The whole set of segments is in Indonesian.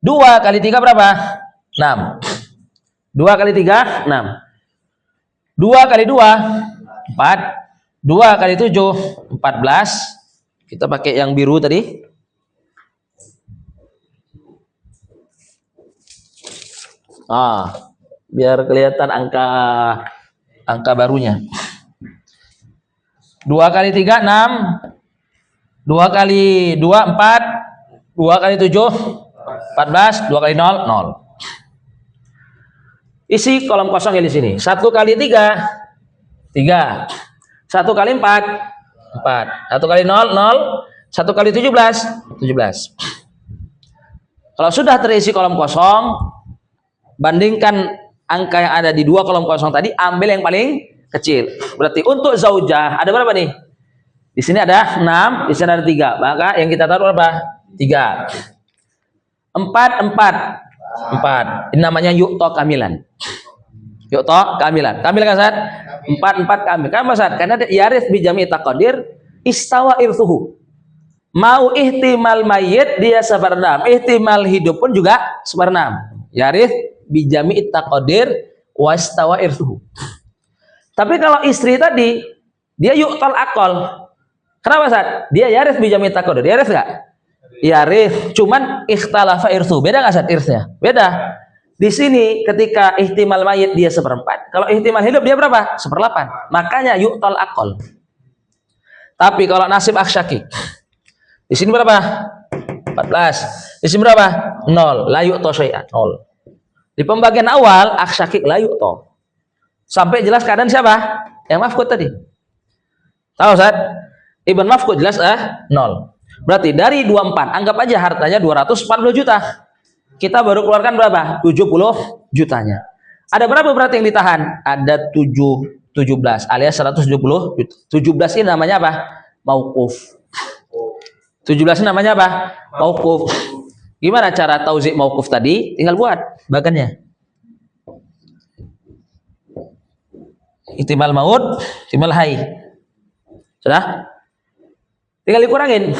2 kali 3 berapa? 6. 2 kali 3, 6. 2 kali 2, 4. 2 kali 7, 14. Kita pakai yang biru tadi. Biar kelihatan angka barunya. 2 kali 3, 6. 2 kali 2, 4. 2 kali 7, 14. 2 kali 0, 0. Isi kolom kosong yang di sini. 1 kali 3, 3. 1 kali 4, 4. 1 kali 0, 0. 1 kali 17, 17. Kalau sudah terisi kolom kosong, bandingkan angka yang ada di 2 kolom kosong tadi, ambil yang paling kecil. Berarti untuk zaujah ada berapa nih? Di sini ada 6, di sini ada 3. Maka yang kita taruh berapa? 3. 4, 4. 4. Ini namanya yu'to kamilan. Yu'to kamilan. Kamil kan Ustaz? 4, 4 kamil. Kenapa Ustaz? Karena yaris bijami taqadir istawa irsuhu. Mau ihtimal mayit dia seperenam, ihtimal hidup pun juga seperenam. Yaris bijami taqadir wastawa irsuhu. Tapi kalau istri tadi dia yu'tal akol. Kenapa Ustaz? Dia yaris bijami taqadir. Yaris enggak? Yaris, cuman ikhtalafa irsu. Beda nggak Ustaz irsnya? Beda. Di sini ketika ihtimal mayit dia 1/4. Kalau ihtimal hidup dia berapa? 1/8. Makanya yu'tal akol. Tapi kalau nasib aksyaki, di sini berapa? 14. Di sini berapa? 0. La yu'to syai'an. 0. Di pembagian awal aksyaki la yu'to. Sampai jelas keadaan siapa? Yang mafkud tadi. Tahu Ustaz? Ibn mafkud jelas 0. Berarti dari 24, anggap aja hartanya 240 juta. Kita baru keluarkan berapa? 70 jutanya. Ada berapa berarti yang ditahan? Ada 17 alias 170 juta. 17 ini namanya apa? Mauquf. 17 ini namanya apa? Mauquf. Gimana cara tauzik mauquf tadi? Tinggal buat bagannya. Ihtimal maut, ihtimal hayy. Sudah? Tinggal dikurangin.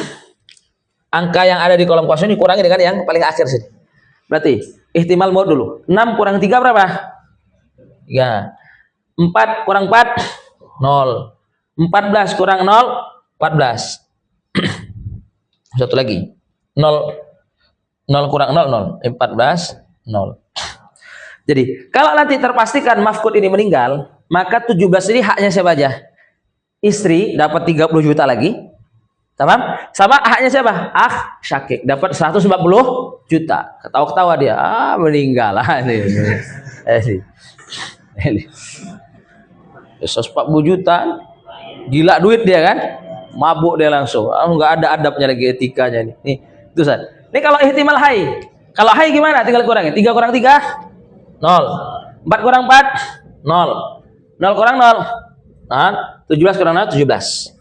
Angka yang ada di kolom kosong dikurangi dengan yang paling akhir sini. Berarti ihtimal maut dulu. 6 kurang 3 berapa? 3. 4 kurang 4, 0. 14 kurang 0, 14. Satu lagi. 0. 0 kurang 0, 0. 14, 0. Jadi, kalau nanti terpastikan mafkud ini meninggal, maka 17 ini haknya siapa aja? Istri dapat 30 juta lagi. Sama haknya siapa? Syakik dapat 140 juta. Ketawa-ketawa dia. Meninggal lah ini. 140 juta. Gila duit dia kan? Mabuk dia langsung. Enggak ada adabnya lagi, etikanya nih. Nih, itu Ustaz. Ini kalau ihtimal hayy. Kalau hayy gimana? Tinggal kurangin. 3 kurang 3, 0. 4 kurang 4, 0. 0 kurang 0. 17 kurang 0, 17.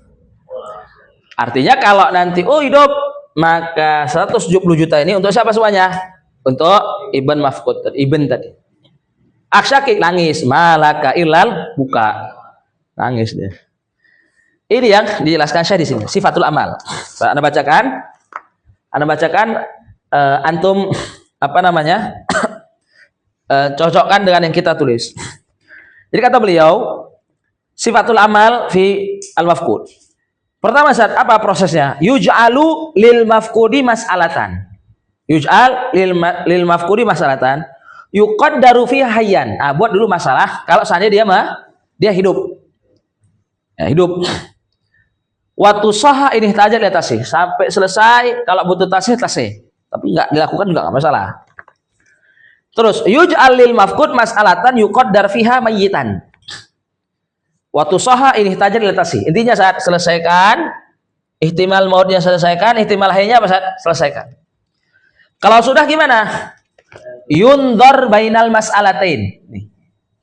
Artinya kalau nanti hidup, maka 170 juta ini untuk siapa semuanya? Untuk Ibn mafkud, Ibn tadi. Aksyakik nangis, malaka ilal buka. Nangis dia. Ini yang dijelaskan saya di sini, sifatul amal. Anda bacakan. Antum apa namanya? Cocokkan dengan yang kita tulis. Jadi kata beliau, sifatul amal fi al-mafqud. Pertama Ustaz, apa prosesnya? Yuj'alu lil mafqudi mas'alatan. Yuj'al lil mafqudi mas'alatan. Yuqaddaru fi hayyan. Buat dulu masalah kalau seandainya dia hidup. Ya, hidup. Waktu saha ini tajal di atas sih. Sampai selesai, kalau butuh tasih. Tapi enggak dilakukan juga enggak masalah. Terus yuj'al lil mafqud mas'alatan yuqaddar fiha mayyitan. Waktu soha ini tajam dilatasi. Intinya saat selesaikan ihtimal mautnya, selesaikan ihtimal hayynya selesaikan. Kalau sudah gimana? Yundor bainal mas'alatain.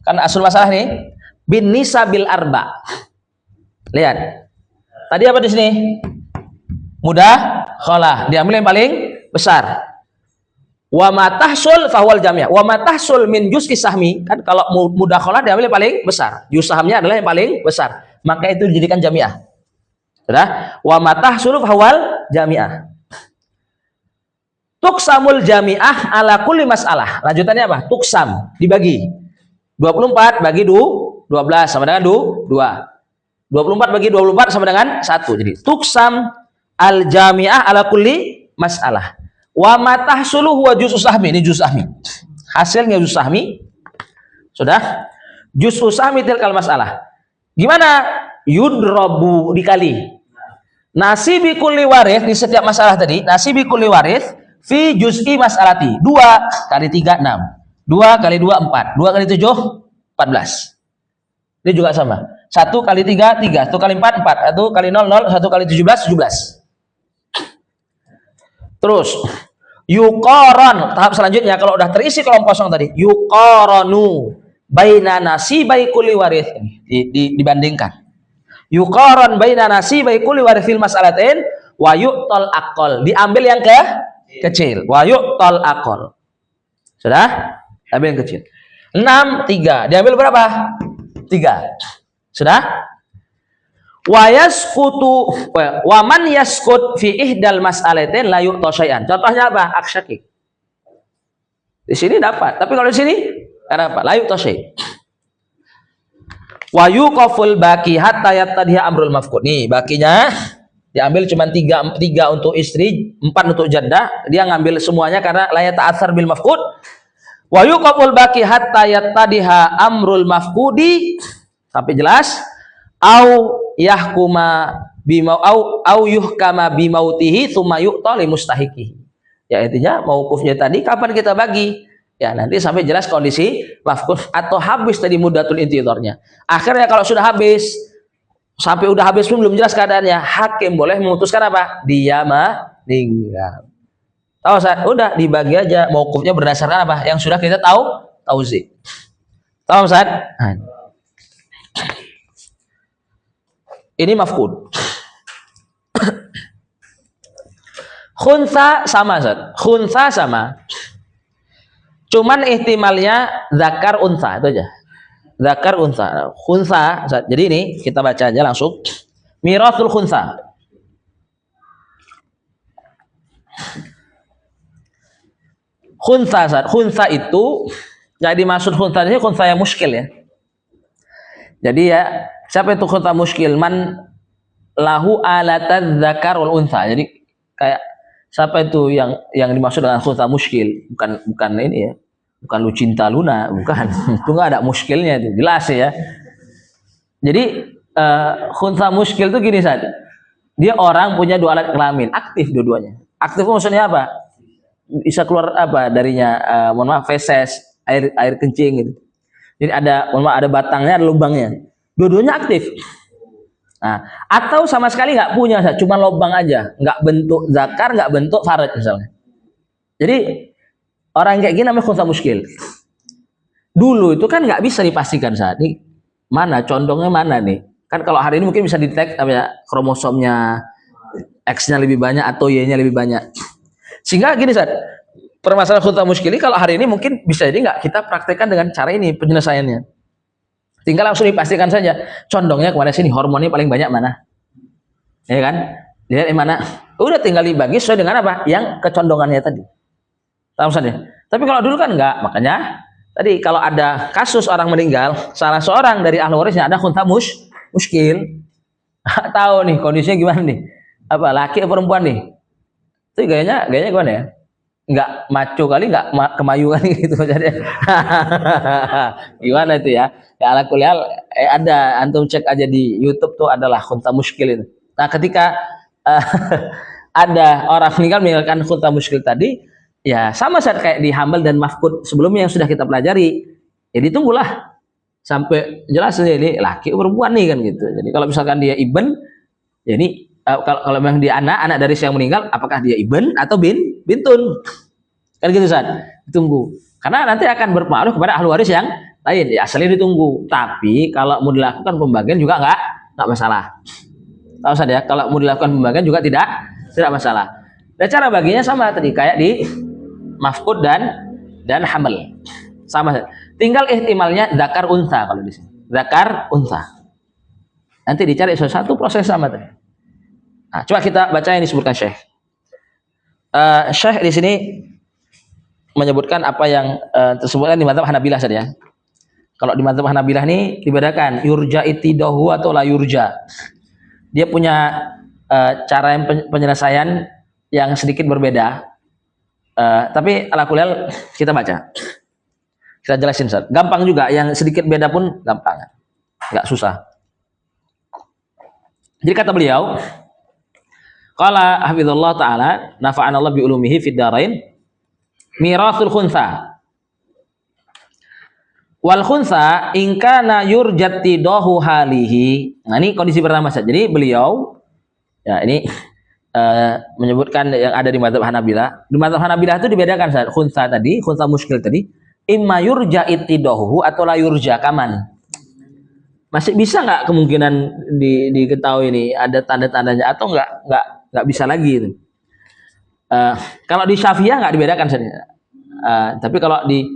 Kan asul masalah nih bin nisabil arba. Lihat. Tadi apa di sini? Mudah kholah. Diambil yang paling besar. Wa matahsul fahwal jamiah. Wa matahsul min juz'i sahmi. Kan kalau mudakhalah diambil yang paling besar. Juz sahamnya adalah yang paling besar. Maka itu dijadikan jamiah. Sudah? Wa matahsul fahwal jamiah. Tuksamul jami'ah ala kulli mas'alah. Lanjutannya apa? Tuksam, dibagi. 24 bagi 12 sama dengan 2. 24 bagi 24 sama dengan 1. Jadi tuksam al jami'ah ala kulli mas'alah. Wa matahsulu huwa juz'us sahmi. Ini juz' sahmi. Hasilnya juz' sahmi. Sudah? Juz'us sahmi tilkal mas'alah. Gimana? Yudrabu, dikali. Nasibi kulli warith, di setiap masalah tadi, nasibi kulli warith fi juz'i mas'alati. 2 kali 3 6. 2 kali 2 4. 2 kali 7 14. Ini juga sama. 1 kali 3 3. 1 kali 4 4. 1 kali 0 0. 1 kali 17 17. Terus yuqaran, tahap selanjutnya kalau udah terisi kolom kosong tadi, yuqaranu baina nasibai kulli warith, dibandingkan. Yuqaran baina nasibai kulli warith fil mas'alatain wa yu'tal aqall, diambil yang kecil. Wa yu'tal aqall. Sudah? Ambil yang kecil. 6 3. Diambil berapa? 3. Sudah? Wa yasqutu wa man yasqut fi ihdal mas'alatain la yu'ta syai'an. Contohnya apa? Aksyaki. Di sini dapat, tapi kalau di sini enggak dapat. La yu'ta syai'. Wa yuqaful baqi hatta yattadhiya amrul mafqud. Nih, bakinya diambil cuma 3 untuk istri, 4 untuk janda. Dia ngambil semuanya karena la yata'atsar bil mafqud. Wa yuqaful baqi hatta yattadhiya amrul mafqudi. Sampai jelas. Au yahkuma bima au yuhkama bimautihi tsumma yu'ta li mustahiqihi. Ya intinya mauqufnya tadi kapan kita bagi? Ya nanti sampai jelas kondisi mafqud atau habis tadi muddatul intidharnya. Akhirnya kalau sudah habis, sampai udah habis pun belum jelas keadaannya, hakim boleh memutuskan apa? Dia meninggal. Tahu Ustaz? Udah dibagi aja, mauqufnya berdasarkan apa? Yang sudah kita tahu, tauzi. Tahu Ustaz? Ini mafqud. Khunsa sama Ustaz. Khunsa sama. Cuman ihtimalnya zakar unsa itu aja. Zakar unsa. Khunsa Ustaz. Jadi ini kita baca aja langsung. Mirathul khunsa. Khunsa Ustaz. Khunsa itu jadi maksud khunsa ini khunsa yang muskil ya. Jadi ya, siapa itu khunsa muskil? Man lahu alatan zakar wal unsa. Jadi kayak siapa itu yang dimaksud dengan khunsa muskil? Bukan ini ya. Bukan lu cinta Luna, bukan. Itu enggak ada muskilnya itu. Jelas ya. Jadi khunsa muskil itu gini saja. Dia orang punya 2 alat kelamin, aktif dua-duanya. Aktif maksudnya apa? Bisa keluar apa darinya? Mohon maaf, feses, air kencing gitu. Jadi ada batangnya, ada lubangnya. Dua-duanya aktif. Nah, atau sama sekali nggak punya, cuma lubang aja, nggak bentuk zakar, nggak bentuk farad misalnya. Jadi orang kayak gini namanya khunsa muskil. Dulu itu kan nggak bisa dipastikan saat ini mana condongnya mana nih. Kan kalau hari ini mungkin bisa didetek kromosomnya X-nya lebih banyak atau Y-nya lebih banyak. Sehingga gini Ustaz, permasalahan khunsa muskil ini kalau hari ini mungkin bisa jadi nggak kita praktekkan dengan cara ini penyelesaiannya. Tinggal langsung dipastikan saja condongnya kemana sini, hormonnya paling banyak mana, ya kan? Lihat mana, udah tinggal dibagi sesuai dengan apa yang kecondongannya tadi. Tahu saja. Tapi kalau dulu kan nggak, makanya tadi kalau ada kasus orang meninggal, salah seorang dari ahli warisnya ada khunsa muskil, tahu nih kondisinya gimana nih, apa laki atau perempuan nih? Itu gayanya gimana ya? Nggak maco kali, nggak kemayu kali gitu jadi. Gimana itu ya? Ya ala kulli hal, ada antum cek aja di YouTube tuh adalah khunsa muskil itu. Nah, ketika ada orang meninggalkan khunsa muskil tadi, ya sama saat kayak di hambal dan mafqud sebelumnya yang sudah kita pelajari. Ya ditunggulah sampai jelas ini laki perempuan nih kan gitu. Jadi kalau misalkan dia ibn, ya ini kalau memang dia anak dari si yang meninggal, apakah dia ibn atau bintun? Kan gitu Ustaz. Ditunggu. Karena nanti akan berpengaruh kepada ahli waris yang lain. Ya asalnya ditunggu. Tapi kalau mau dilakukan pembagian juga enggak masalah. Tahu Ustaz ya, kalau mau dilakukan pembagian juga tidak masalah. Dan cara baginya sama tadi kayak di mafqud dan hamil. Sama Ustaz. Tinggal ihtimalnya zakar unsa kalau di sini. Zakar unsa. Nanti dicari satu proses sama tadi. Nah, coba kita baca yang disebutkan Syekh. Syekh di sini menyebutkan apa yang tersebutkan di mazhab Hanabilah saja. Kalau di mazhab Hanabilah ini dibedakan yurja itidahu atau la yurja. Dia punya cara yang penyelesaian yang sedikit berbeda. Tapi ala kulal kita baca. Kita jelasin, Ustaz. Gampang juga, yang sedikit beda pun gampang. Enggak susah. Jadi kata beliau, qala hafizallahu taala nafa'anallahu bi ulumihi fid dharain mirasul khunsa. Wal khunsa in kana yurjatidahu halihi. Nah, ini kondisi pertama saja. Jadi beliau ya ini menyebutkan yang ada di mazhab Hanabilah. Di mazhab Hanabilah itu dibedakan saat khunsa tadi, khunsa muskil tadi, imma yurja itidahu atau la yurja kaman. Masih bisa nggak kemungkinan diketahui ini ada tanda-tandanya atau nggak bisa lagi itu. Kalau di Syafi'iyah nggak dibedakan saja. Tapi kalau di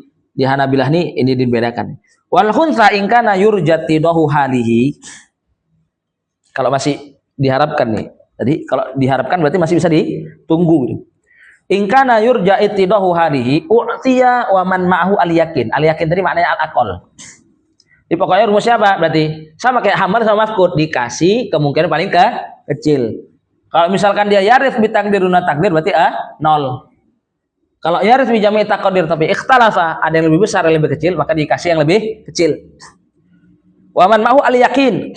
Hanabilah ini dibedakan. Wal khunsa in kana yurjatidahu halihi. Kalau masih diharapkan nih. Jadi kalau diharapkan berarti masih bisa ditunggu gitu. In kana yurjatidahu halihi u'tiya wa man ma'hu al yakin. Al yakin tadi maknanya al aqal. Di pokoknya rumusnya apa? Berarti sama kayak hamar sama mafkud, dikasih kemungkinan paling kecil. Kalau misalkan dia yarif bi takdiruna takdir berarti 0. Kalau yarif bi jami' taqdir tapi ikhtalafa, ada yang lebih besar, yang lebih kecil, maka dikasih yang lebih kecil. Wa man ma'hu al yakin.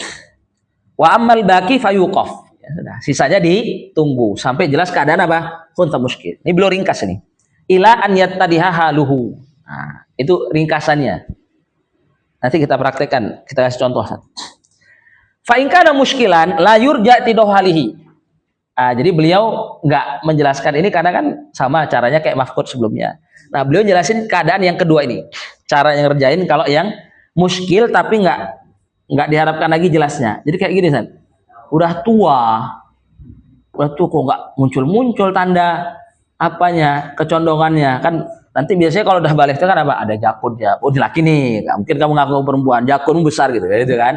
Wa ammal baqi fayuqaf. Ya sudah, sisanya ditunggu sampai jelas keadaan apa? Khunsa muskil. Ini beliau ringkas ini. Ila an yattadiha haluhu. Nah, itu ringkasannya. Nanti kita praktekkan, kita kasih contoh. Fa in kana muskilan la yurja tidahu halihi. Jadi beliau nggak menjelaskan ini karena kan sama caranya kayak mafkud sebelumnya. Nah, beliau jelasin keadaan yang kedua ini. Cara yang ngerjain kalau yang muskil tapi nggak diharapkan lagi jelasnya. Jadi kayak gini, San. Udah tua kok nggak muncul tanda apanya, kecondongannya. Kan nanti biasanya kalau udah balik itu kan apa? Ada jakutnya. Oh, laki nih. Nggak mungkin kamu ngaku perempuan, jakutmu besar gitu kan.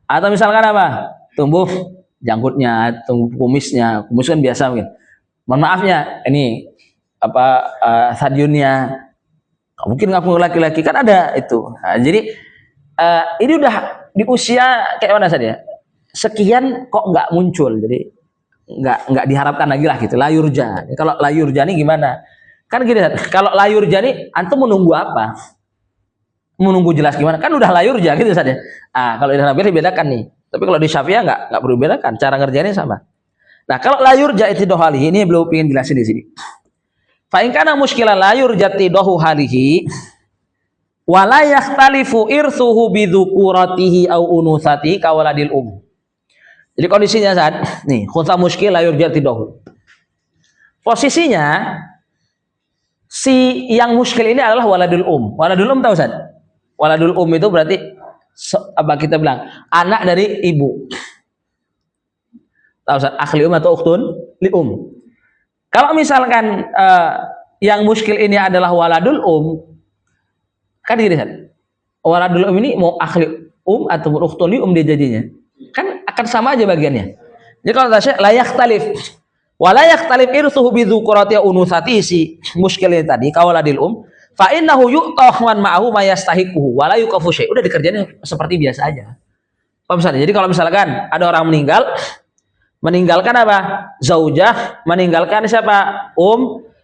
Atau misalkan apa? Tumbuh janggutnya, tumbuh kumisnya. Kumis kan biasa mungkin. Mohon maafnya, ini apa stadionnya. Mungkin ngaku laki-laki kan ada itu. Nah, jadi ini udah di usia kayak mana saja? Sekian kok nggak muncul. Jadi nggak diharapkan lagi lah gitu. Layurja. Kalau layurja ini gimana? Kan gini, kalau layurja ini antum menunggu apa? Menunggu jelas gimana? Kan udah layurja gitu saja. Kalau di Hanafi dibedakan nih. Tapi kalau di Syafi'iyah nggak perlu dibedakan. Cara ngerjainnya sama. Nah, kalau layurja itidahu halihi ini belum ingin jelasin di sini. Fa in kana muskilan layurja itidahu halihi wa la yakhtalifu irsuhu bi dzukuratihi au unusatihi kawaladil Jadi kondisinya saat nih khunsa muskil layurja itidahu. Posisinya si yang muskil ini adalah waladul Waladul tahu Ustaz? Waladul itu berarti apa kita bilang? Anak dari ibu. Tahu Ustaz? Akhli atau ukhtun li Kalau misalkan yang muskil ini adalah waladul kan gini Ustaz. Waladul ini mau akhli atau ukhtun li dia jadinya. Kan akan sama aja bagiannya. Jadi kalau saya layak talif wala yaktalif irsuhu bi dzukurati unusati si muskilnya tadi kawaladil fa innahu yu'tahu ma'ahu ma yastahiquhu wala yuqafu syai'. Udah dikerjain seperti biasa aja. Paham Ustaz? Jadi kalau misalkan ada orang meninggalkan apa? Zaujah, meninggalkan siapa?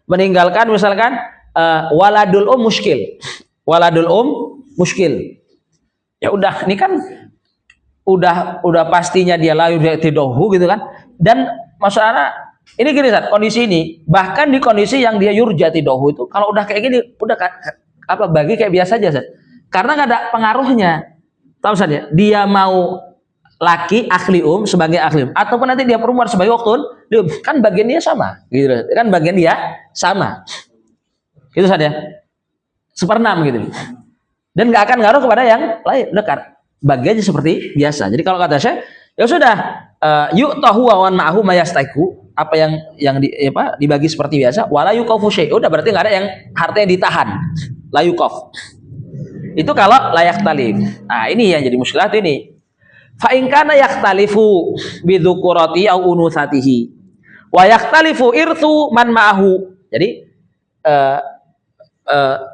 Meninggalkan misalkan waladul muskil. Waladul muskil. Ya udah, ini kan udah pastinya dia layu tidohu gitu kan. Dan masalah ini gini Ustaz, kondisi ini bahkan di kondisi yang dia yurjati dohu itu kalau udah kayak gini udah apa bagi kayak biasa aja Ustaz. Karena nggak ada pengaruhnya. Tahu Ustaz ya? Dia mau laki akhli sebagai akhli ataupun nanti dia perempuan sebagai uktun, kan bagian dia sama gitu. Kan bagian dia sama. Gitu Ustaz ya. 1/6 gitu. Dan nggak akan ngaruh kepada yang lain. Udah bagiannya seperti biasa. Jadi kalau kata saya ya sudah yu'tahu wa ma'ahu mayastaiku apa yang dibagi seperti biasa wala yuqafu syai'. Udah berarti enggak ada yang hartanya ditahan. La yuqaf. Itu kalau layak talif. Nah, ini yang jadi muskilat ini. Fa in kana yaktalifu bi dzukurati au unusatihi Wa yaktalifu irthu man ma'ahu. Jadi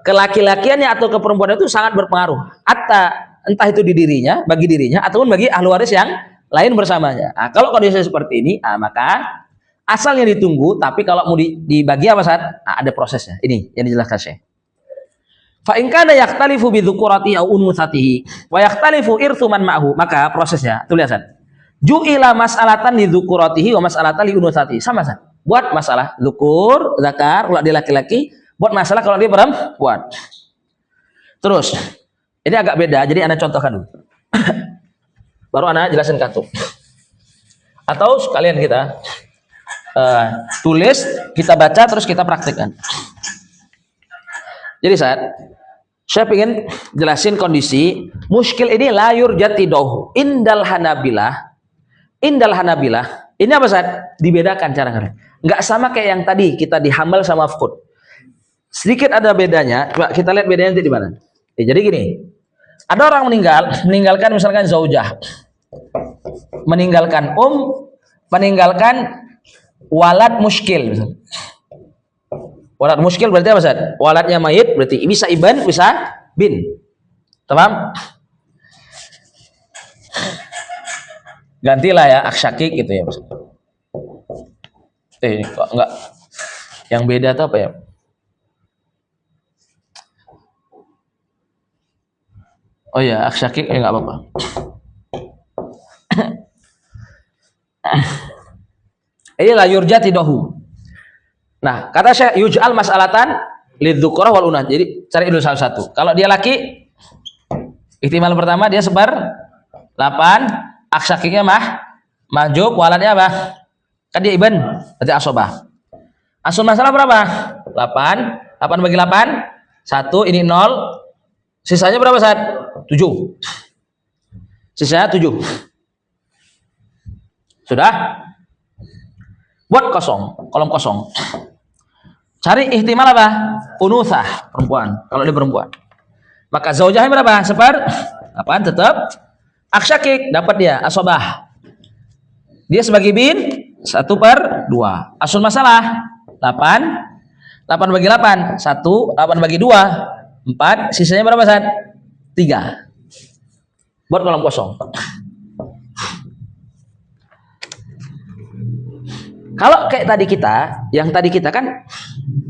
kelaki-lakiannya atau keperempuan itu sangat berpengaruh. Entah itu di dirinya, bagi dirinya, ataupun bagi ahli waris yang lain bersamanya. Nah, kalau kondisi seperti ini, maka asalnya ditunggu, tapi kalau mau dibagi apa saat? Nah, ada prosesnya. Ini yang dijelaskan Syekh. Fa in kana yaktalifu bi dzukurati aw unutsatihi wa yaktalifu irthu man ma'ahu, maka prosesnya tuh lihat. Ju'ila mas'alatan li dzukuratihi wa mas'alatan li unutsatihi. Sama San. Buat masalah dzukur, zakar kalau dia laki-laki, buat masalah kalau dia perempuan. Terus ini agak beda, jadi Anda contohkan dulu. Baru Anda jelasin kartu. Atau sekalian kita tulis, kita baca, terus kita praktekkan. Jadi saya ingin jelasin kondisi muskil ini la yurjatidohu indal hanabilah. Indal hanabilah. Ini apa Ustaz? Dibedakan cara-cara. Nggak sama kayak yang tadi kita dihamal sama mafqud. Sedikit ada bedanya. Coba kita lihat bedanya di mana. Jadi gini. Ada orang meninggalkan misalkan zaujah. Meninggalkan meninggalkan walad muskil misalnya. Walad muskil berarti apa Ustaz? Waladnya mayit berarti bisa ibn, bisa bin. Paham? Gantilah ya aksyakik gitu ya Mas. Kok enggak yang beda tuh apa ya? Oh ya, aksyakik enggak apa-apa. Ini la yurjatidahu. Nah, kata Syekh yuj'al mas'alatan lidzukurah wal unath. Jadi cari dulu salah satu. Kalau dia laki, ihtimal pertama dia sebar 8. Aksyakiknya mahjub, waladnya apa? Kan dia ibn, berarti asobah. Asul masalah berapa? 8. 8 bagi 8, 1, ini 0. Sisanya berapa saat? 7. Sisanya 7. Sudah? Buat kosong, kolom kosong. Cari ihtimal apa? Unutsah, perempuan. Kalau dia perempuan. Maka zaujahnya berapa? Seper 8 tetap. Aksyakik dapat dia asobah. Dia sebagai bin 1/2. Asul masalah 8. 8 bagi 8 1. 8 bagi 2 4. Sisanya berapa Ustaz? 3. Buat kolom kosong. Kalau kayak tadi yang tadi kita kan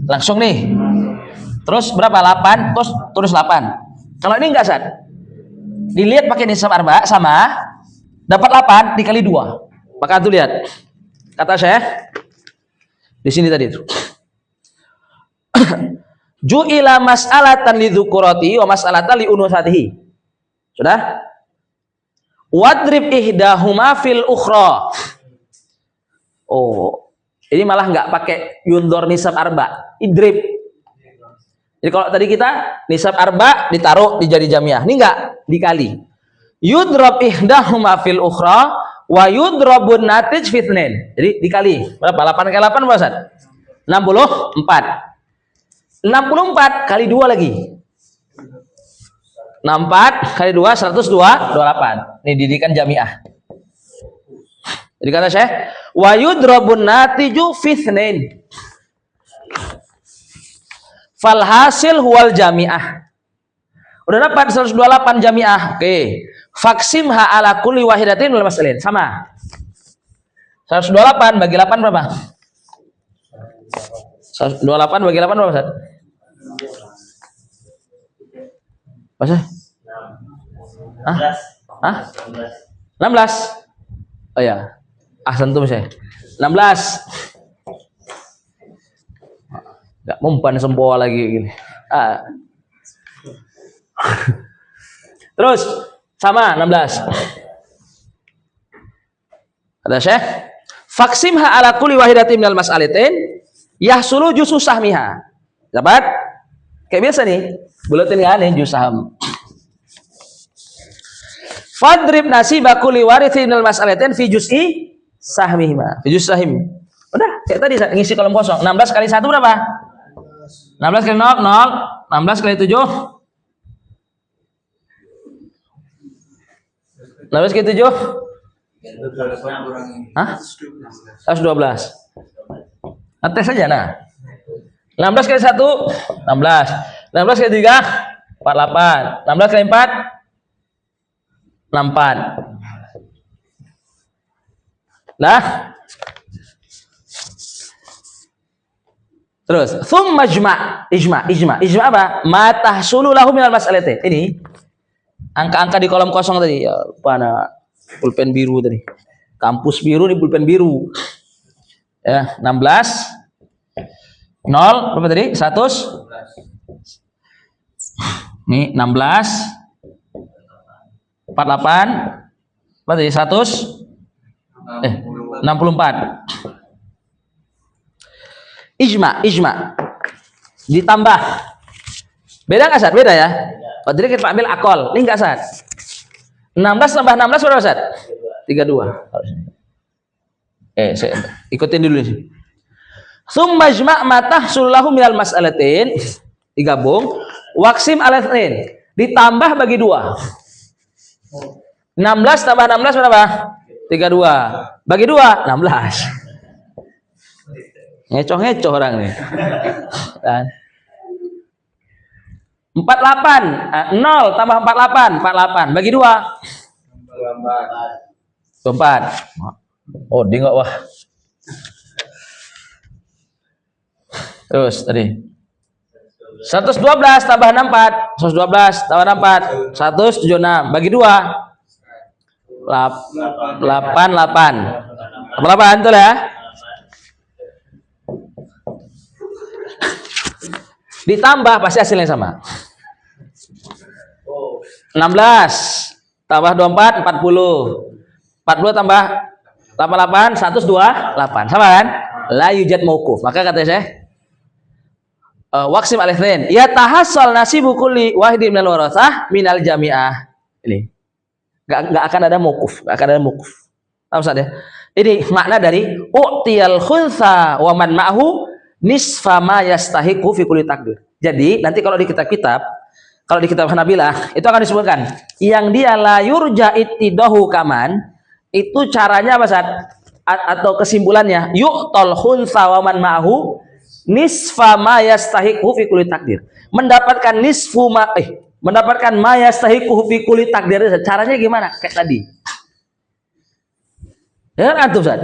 langsung nih. Terus berapa? 8 terus tulis 8. Kalau ini enggak Ustaz. Dilihat pakai nisab arba sama dapat 8 dikali 2. Maka tuh lihat. Kata Syekh di sini tadi itu. Ju'ila mas'alatan li dzukurati wa mas'alatan li unutsatihi. Sudah? Wadrib ihdahuma fil ukhra. Oh, ini malah nggak pakai yundor nisab arba, idrib. Jadi kalau tadi kita nisab arba ditaruh di jari jamiah, ini enggak dikali. Yudrob ihdahuma fil ukhra wa yudrobun natij fitnen. Jadi dikali. Berapa? 8 kali 8 berapa Ustaz? 64. 64 kali 2 lagi. 64 kali 2 128. Ini didikan jamiah. Jadi kata Syekh, wa yudrobun natiju fitnen. Falhasil huwal jami'ah. Udah dapat 128 jami'ah. Oke. Faksimha ala kulli wahidatin minal mas'alain. Sama. 128 bagi 8 berapa? 128 bagi 8 berapa, Ustaz? Masa? Hah? 16. Oh ya. Sentuh saya. 16. Gak mempan sempoa lagi gini. Terus sama 16. Ada Syekh, faksimha ala kulli wahidatin minal mas'alatain yahsulu jusu sahmiha. Dapat? Kayak biasa nih, buletin ya nih jus saham. Fadrib nasiba kulli warithin minal mas'alatain fi juz'i sahmihima. Fi juz' sahim. Udah, kayak tadi ngisi kolom kosong. 16 kali 1 berapa? 16 kali 0, 0. 16 kali 7. 16 kali 7. Hah? 112. Ngetes saja nah. 16 kali 1 16. 16 kali 3 48. 16 kali 4 64. Nah. Terus, tsumma ijma apa? Ma tahsulu lahu minal mas'alati. Ini angka-angka di kolom kosong tadi. Ya, lupa ada pulpen biru tadi. Kampus biru nih pulpen biru. Ya, 16 0 berapa tadi? 100. Nih 16 48 berapa tadi? 100 64. Ijma ditambah. Beda nggak Sat? Beda ya. Oh, jadi kita ambil akol. Ini nggak Sat? 16 tambah 16 berapa Sat? 32. Saya ikutin dulu sih. Tsumma ijma' ma tahsul lahu minal mas'alatin. Digabung. Waqsim ala itsnain. Ditambah bagi 2. 16 tambah 16 berapa? 32. Bagi 2 16. Ngecoh orang nih. 48 0 tambah 48 bagi 2 24. Oh, dia enggak wah. Terus tadi 112 tambah 64 112 tambah 64 176 bagi 2 88 88 betul ya. Ditambah pasti hasilnya sama. 16 tambah 24 40 40 tambah 88 128 sama kan? La yujad mauquf. Maka kata saya waqsim al-itsnain ya tahassal nasibu kulli wahidin minal warathah minal jami'ah. Ini enggak akan ada mauquf, enggak akan ada mauquf. Paham Ustaz ya? Ini makna dari u'tiyal khunsa wa man ma'hu nisfa ma yastahiqu fi kulli takdir. Jadi nanti kalau di kitab-kitab, kalau di kitab Hanabilah itu akan disebutkan yang dia la yurja ittidahu kaman, itu caranya apa Sat? Atau kesimpulannya yu'tal khunsa wa man ma'hu nisfa ma yastahiqu fi kulli takdir. Mendapatkan mendapatkan ma yastahiqu fi kulli takdir. Caranya gimana? Kayak tadi. Ya kan antum Sat?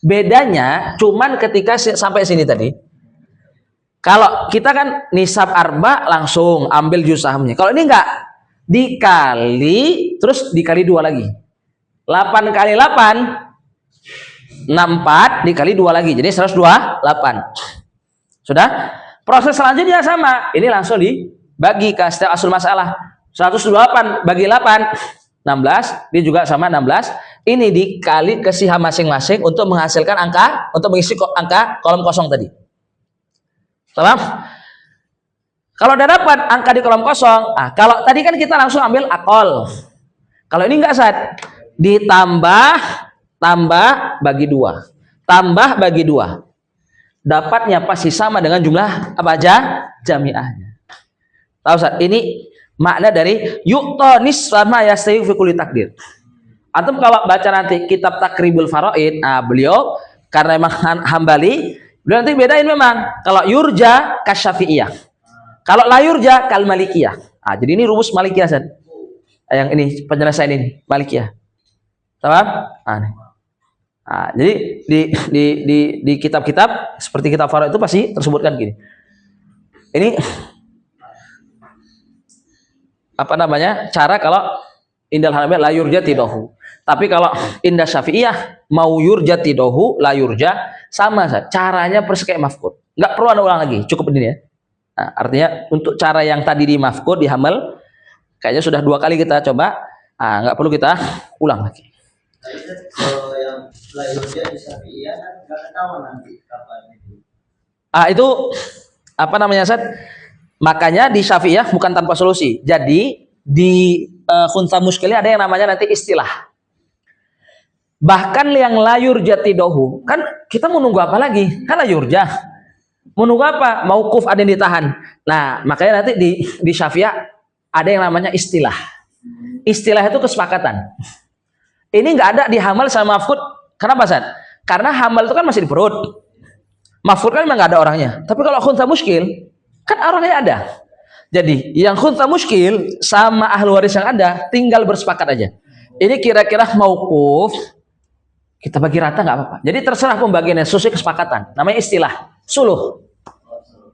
Bedanya cuman ketika sampai sini tadi. Kalau kita kan nisab arba langsung ambil juz sahamnya. Kalau ini enggak, dikali terus dikali 2 lagi. 8 kali 8 64 dikali 2 lagi. Jadi 128. Sudah? Proses selanjutnya sama. Ini langsung dibagi ke setiap asal masalah. 128 bagi 8 16, dia juga sama 16. Ini dikali ke siham masing-masing untuk menghasilkan angka, untuk mengisi angka kolom kosong tadi. Paham? Kalau udah dapat angka di kolom kosong, kalau tadi kan kita langsung ambil akol. Kalau ini enggak Sat, ditambah tambah bagi 2, tambah bagi 2. Dapatnya pasti sama dengan jumlah apa aja? Jami'ahnya. Tahu Sat? Ini makna dari yu'ta nisfa yastahiqu fi kulli takdir. Antum kalau baca nanti kitab Takribul Faraid, beliau karena memang Hambali, beliau nanti bedain memang kalau yurja kasyafi'iyah, kalau la yurja kal malikiyah. Jadi ini rumus malikiyah San. Yang ini penjelasan ini malikiyah. Paham? Jadi di kitab-kitab seperti kitab Faraid itu pasti tersebutkan gini. Ini apa namanya? Cara kalau indal Hanafi la yurja tidahu. Tapi kalau indah Syafi'iyah mau yurja tidahu la yurja sama saja. Caranya persis kayak mafqud. Enggak perlu ada ulang lagi, cukup ini ya. Artinya untuk cara yang tadi di mafqud di hamal kayaknya sudah 2 kali kita coba. Enggak perlu kita ulang lagi. Kalau yang la yurja di Syafi'iyah kan enggak ketahuan nanti kapan itu. Itu apa namanya Sat? Makanya di Syafi'iyah bukan tanpa solusi. Jadi di khunsa muskilnya ada yang namanya nanti istilah. Bahkan yang layur jatidohu, kan kita mau nunggu apa lagi? Kan layur jah. Mau nunggu apa? Mauquf ada yang ditahan. Nah, makanya nanti di Syafi'iyah ada yang namanya istilah. Istilah itu kesepakatan. Ini nggak ada di hamal sama mafqud. Kenapa San? Karena hamal itu kan masih di perut. Maf'ul kan memang nggak ada orangnya. Tapi kalau khunsa muskil, kan orangnya ada. Jadi yang khunsa muskil sama ahli waris yang ada tinggal bersepakat aja. Ini kira-kira mauquf, kita bagi rata nggak apa-apa. Jadi terserah pembagiannya sesuai kesepakatan. Namanya istilah suluh.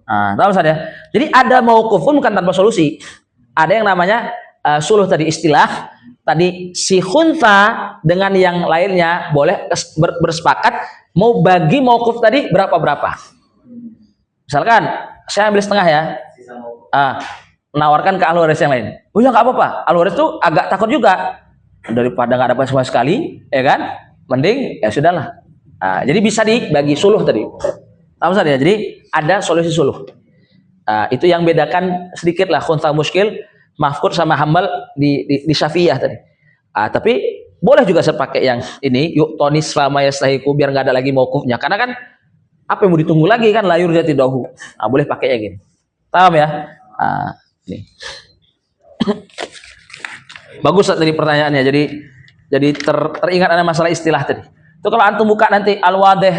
Nah, tahu saja. Jadi ada mauquf pun bukan tanpa solusi. Ada yang namanya suluh tadi istilah. Tadi si khunsa dengan yang lainnya boleh bersepakat mau bagi mauquf tadi berapa-berapa. Misalkan saya ambil setengah ya. Menawarkan ke ahli waris yang lain. Oh ya nggak apa-apa. Ahli waris tuh agak takut juga daripada nggak dapat sama sekali, ya kan? Mending ya sudahlah. Jadi bisa dibagi suluh tadi. Tahu saja. Jadi ada solusi suluh. Itu yang bedakan sedikit lah khunsa muskil, mafkur sama hambal di Syafi'iyah tadi. Tapi boleh juga saya pakai yang ini yuk tonis selama yastahiku biar nggak ada lagi mauqufnya. Karena kan apa yang mau ditunggu lagi kan layur jati dahu. Boleh pakai yang gini. Paham ya? Nih. Bagus tadi pertanyaannya. Jadi teringat ada masalah istilah tadi. Itu kalau antum buka nanti Al-Wadih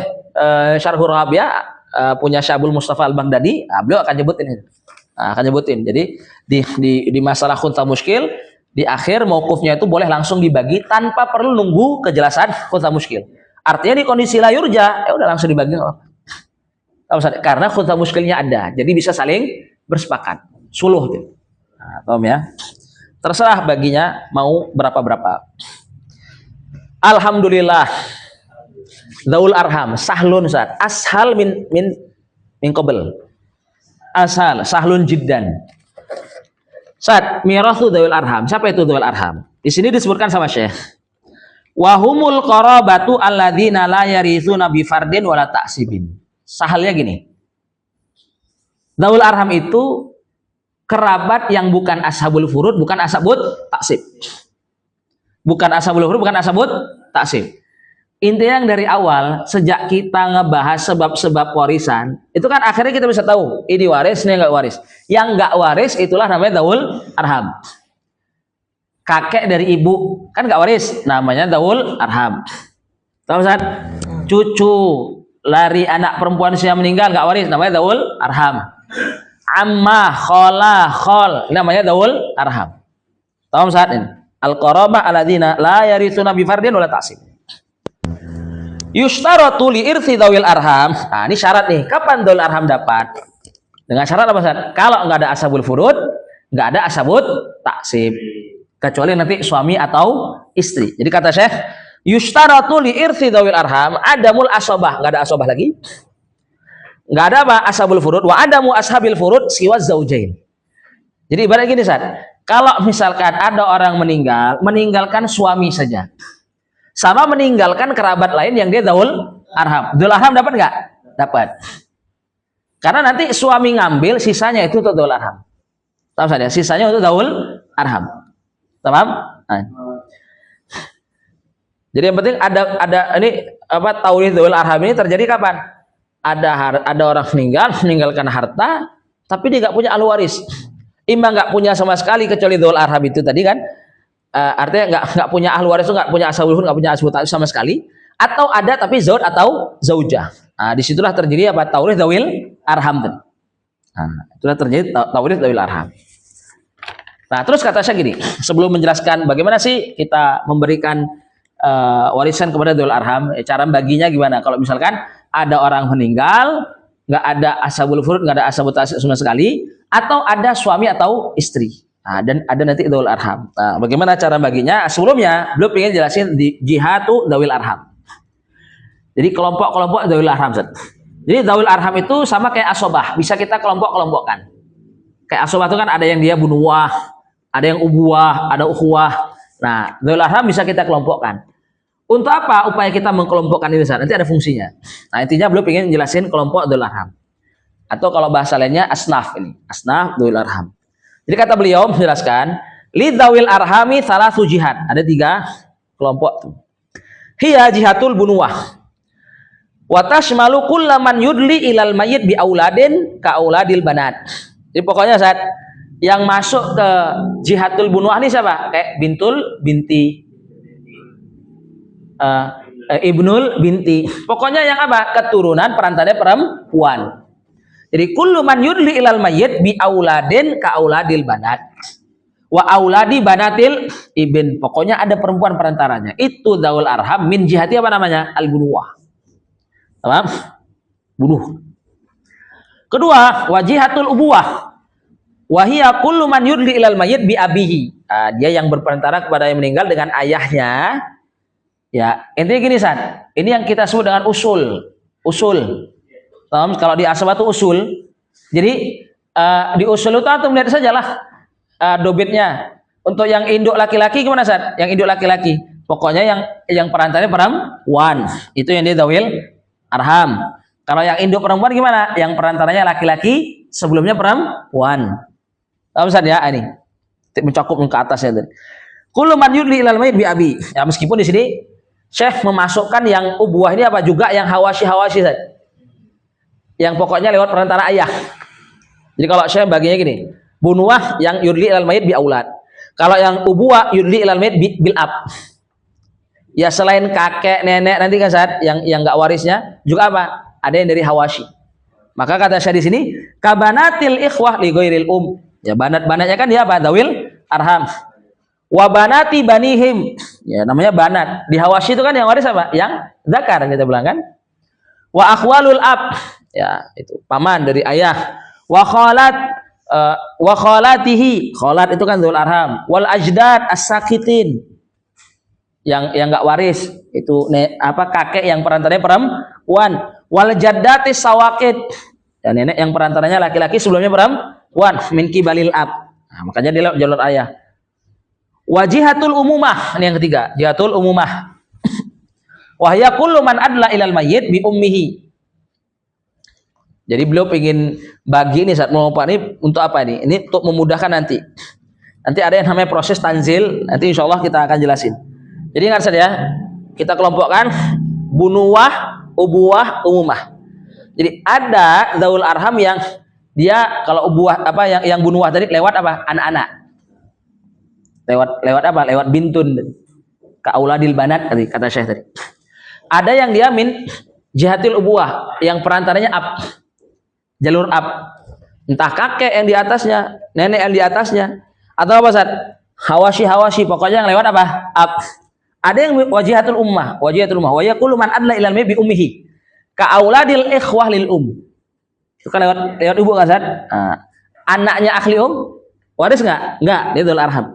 Syarhur Rabi'ah punya Syabul Mustafa Al-Baghdadi, beliau akan nyebutin itu. Akan nyebutin. Jadi di masalah khunsa muskil di akhir mauqufnya itu boleh langsung dibagi tanpa perlu nunggu kejelasan khunsa muskil. Artinya di kondisi la yurja, ya udah langsung dibagi. Karena khunsa muskilnya ada. Jadi bisa saling bersepakat. Suluh gitu. Paham ya? Terserah baginya mau berapa-berapa. Alhamdulillah. Zaul arham sahlun Ustaz. Ashal min qabl. Ashal sahlun jiddan. Ustaz, mirathu zaul arham. Siapa itu zaul arham? Di sini disebutkan sama Syekh. Wa humul qarabatu alladzina la yarithuna bi fardin wala ta'sibin. Sahalnya gini. Zaul arham itu kerabat yang bukan ashabul furud, bukan ashabut taksib. Bukan ashabul furud, bukan ashabut taksib. Intinya yang dari awal, sejak kita ngebahas sebab-sebab warisan, itu kan akhirnya kita bisa tahu, ini waris, ini nggak waris. Yang nggak waris, itulah namanya zaul arham. Kakek dari ibu, kan nggak waris, namanya zaul arham. Tahu Ustaz? Cucu lari anak perempuan yang meninggal, nggak waris, namanya zaul arham. Amma, khola, khol, ini namanya zaul arham. Tahu saat ini? Al-qarabah alladzina la yarithuna bi fardin wala ta'sib. Yushtaratu li irthi dzawil arham. Ini syarat nih. Kapan zaul arham dapat? Dengan syarat apa Ustaz? Kalau nggak ada ashabul furud, nggak ada ashabut ta'sib. Kecuali nanti suami atau istri. Jadi kata Syekh, yushtaratu li irthi dzawil arham adamul asobah, nggak ada asobah lagi. Nggak ada apa ashabul furud wa adamu ashabil furud siwa zaujain. Jadi ibarat gini Ustaz, kalau misalkan ada orang meninggalkan suami saja sama meninggalkan kerabat lain yang dia zaul arham. Zaul arham dapat nggak? Dapat. Karena nanti suami ngambil sisanya itu untuk zaul arham. Tahu saja, sisanya untuk zaul arham. Paham? Jadi yang penting ada ini apa taurith zaul arham ini terjadi kapan? Ada orang meninggalkan harta tapi dia nggak punya ahli waris, imam nggak punya sama sekali kecuali dzul arham itu tadi kan, artinya nggak punya ahli waris, nggak punya ashabul furud, nggak punya ashabut ta'sib sama sekali, atau ada tapi zauj atau zaujah. Disitulah terjadi apa taurith dzawil arham tadi. Itulah terjadi taurith dzawil arham. Terus kata saya gini, sebelum menjelaskan bagaimana sih kita memberikan warisan kepada dzul arham, cara baginya gimana? Kalau misalkan ada orang meninggal, nggak ada ashabul furud, nggak ada ashabut ta'sib sama sekali, atau ada suami atau istri, dan ada nanti dzul arham. Bagaimana cara baginya? Sebelumnya belum pengen jelasin di jihatu dzawil arham. Jadi kelompok-kelompok dzawil arham. Jadi dzawil arham itu sama kayak asobah, bisa kita kelompok-kelompokkan. Kayak asobah itu kan ada yang dia bunuwah, ada yang ubuwah, ada ukhuwah. Nah, dzawil arham bisa kita kelompokkan. Untuk apa upaya kita mengkelompokkan ini? Nanti ada fungsinya. Intinya belum ingin jelasin kelompok dzul arham. Atau kalau bahasa lainnya asnaf ini. Asnaf dzul arham. Jadi kata beliau menjelaskan, li dzawil arhami salasu jihad. Ada 3 kelompok tuh. Hiya jihatul bunuwah. Wa tashmalu kullaman yudli ilal mayyit bi auladin ka auladil banat. Jadi pokoknya saat yang masuk ke jihatul bunuwah ini siapa? Kayak binti ibnul binti. Pokoknya yang apa? Keturunan perantaranya perempuan. Jadi kullu man yudli ilal mayyit bi auladin ka auladil banat. Wa auladi banatil ibn. Pokoknya ada perempuan perantaranya. Itu daul arham min jihati apa namanya? Al-bunuwah. Paham? Bunuh. Kedua, wajihatul ubuwah. Wahia kullu man yudli ilal mayyit bi abihi. Dia yang berperantara kepada yang meninggal dengan ayahnya. Ya, intinya gini San. Ini yang kita sebut dengan usul. Usul. Kalau di asabah itu usul. Jadi di usul itu antum lihat saja lah dobitnya. Untuk yang induk laki-laki gimana San? Yang induk laki-laki. Pokoknya yang perantaranya perempuan. Itu yang dia dawil arham. Kalau yang induk perempuan gimana? Yang perantaranya laki-laki, sebelumnya perempuan. Tahu San ya ini? Mencakup ke atas ya tadi. Kullu man yudli ilal mayyit bi abi. Ya meskipun di sini Syekh memasukkan yang ubuah ini apa juga yang hawashi saja. Yang pokoknya lewat perantara ayah. Jadi kalau Syekh baginya gini, bunuah yang yudli ilal mayyit bi aulad. Kalau yang ubuah yudli ilal mayyit bil ab. Ya selain kakek, nenek nanti kan saat yang enggak warisnya juga apa? Ada yang dari hawashi. Maka kata Syekh di sini, kabanatil ikhwah li ghairil Ya banat-banatnya kan dia apa? Dawil arham. Wa banati banihim, ya namanya banat. Di hawashi itu kan yang waris apa? Yang zakar kita bilang kan. Wa akhwalul ab, ya itu paman dari ayah. Wa khalatihi, khalat itu kan dzul arham. Wal ajdad as-sakitin, yang enggak waris itu kakek yang perantaranya perempuan. Wal jaddatis sawaqit, ya nenek yang perantaranya laki-laki sebelumnya perempuan min kibalil ab. Nah, makanya dia lewat jalur ayah. Wajihatul umumah, ini yang ketiga, jihatul umumah. Wahya kullu man adla ilal mayyit bi ummihi. Jadi beliau ingin bagi ini saat mau ini untuk apa ini? Ini untuk memudahkan nanti. Nanti ada yang namanya proses tanzil, nanti insya Allah kita akan jelasin. Jadi ingat saja, kita kelompokkan bunuwah, ubuwah, umumah. Jadi ada daul arham yang dia kalau ubuwah apa yang bunuwah tadi lewat apa? Anak-anak. Lewat apa? Lewat bintun. Ka auladil banat tadi kata Syekh tadi. Ada yang dia min jihatil ubuwah, yang perantaranya ab. Jalur ab. Entah kakek yang di atasnya, nenek yang di atasnya, atau apa Ustaz? Hawashi, pokoknya yang lewat apa? Ab. Ada yang wajihatul ummah. Wa yaqulu man adla ilal bi ummihi. Ka auladil ikhwah lil Itu kan lewat ibu kan Ustaz? Anaknya akhli waris enggak? Enggak, dia dzul arham.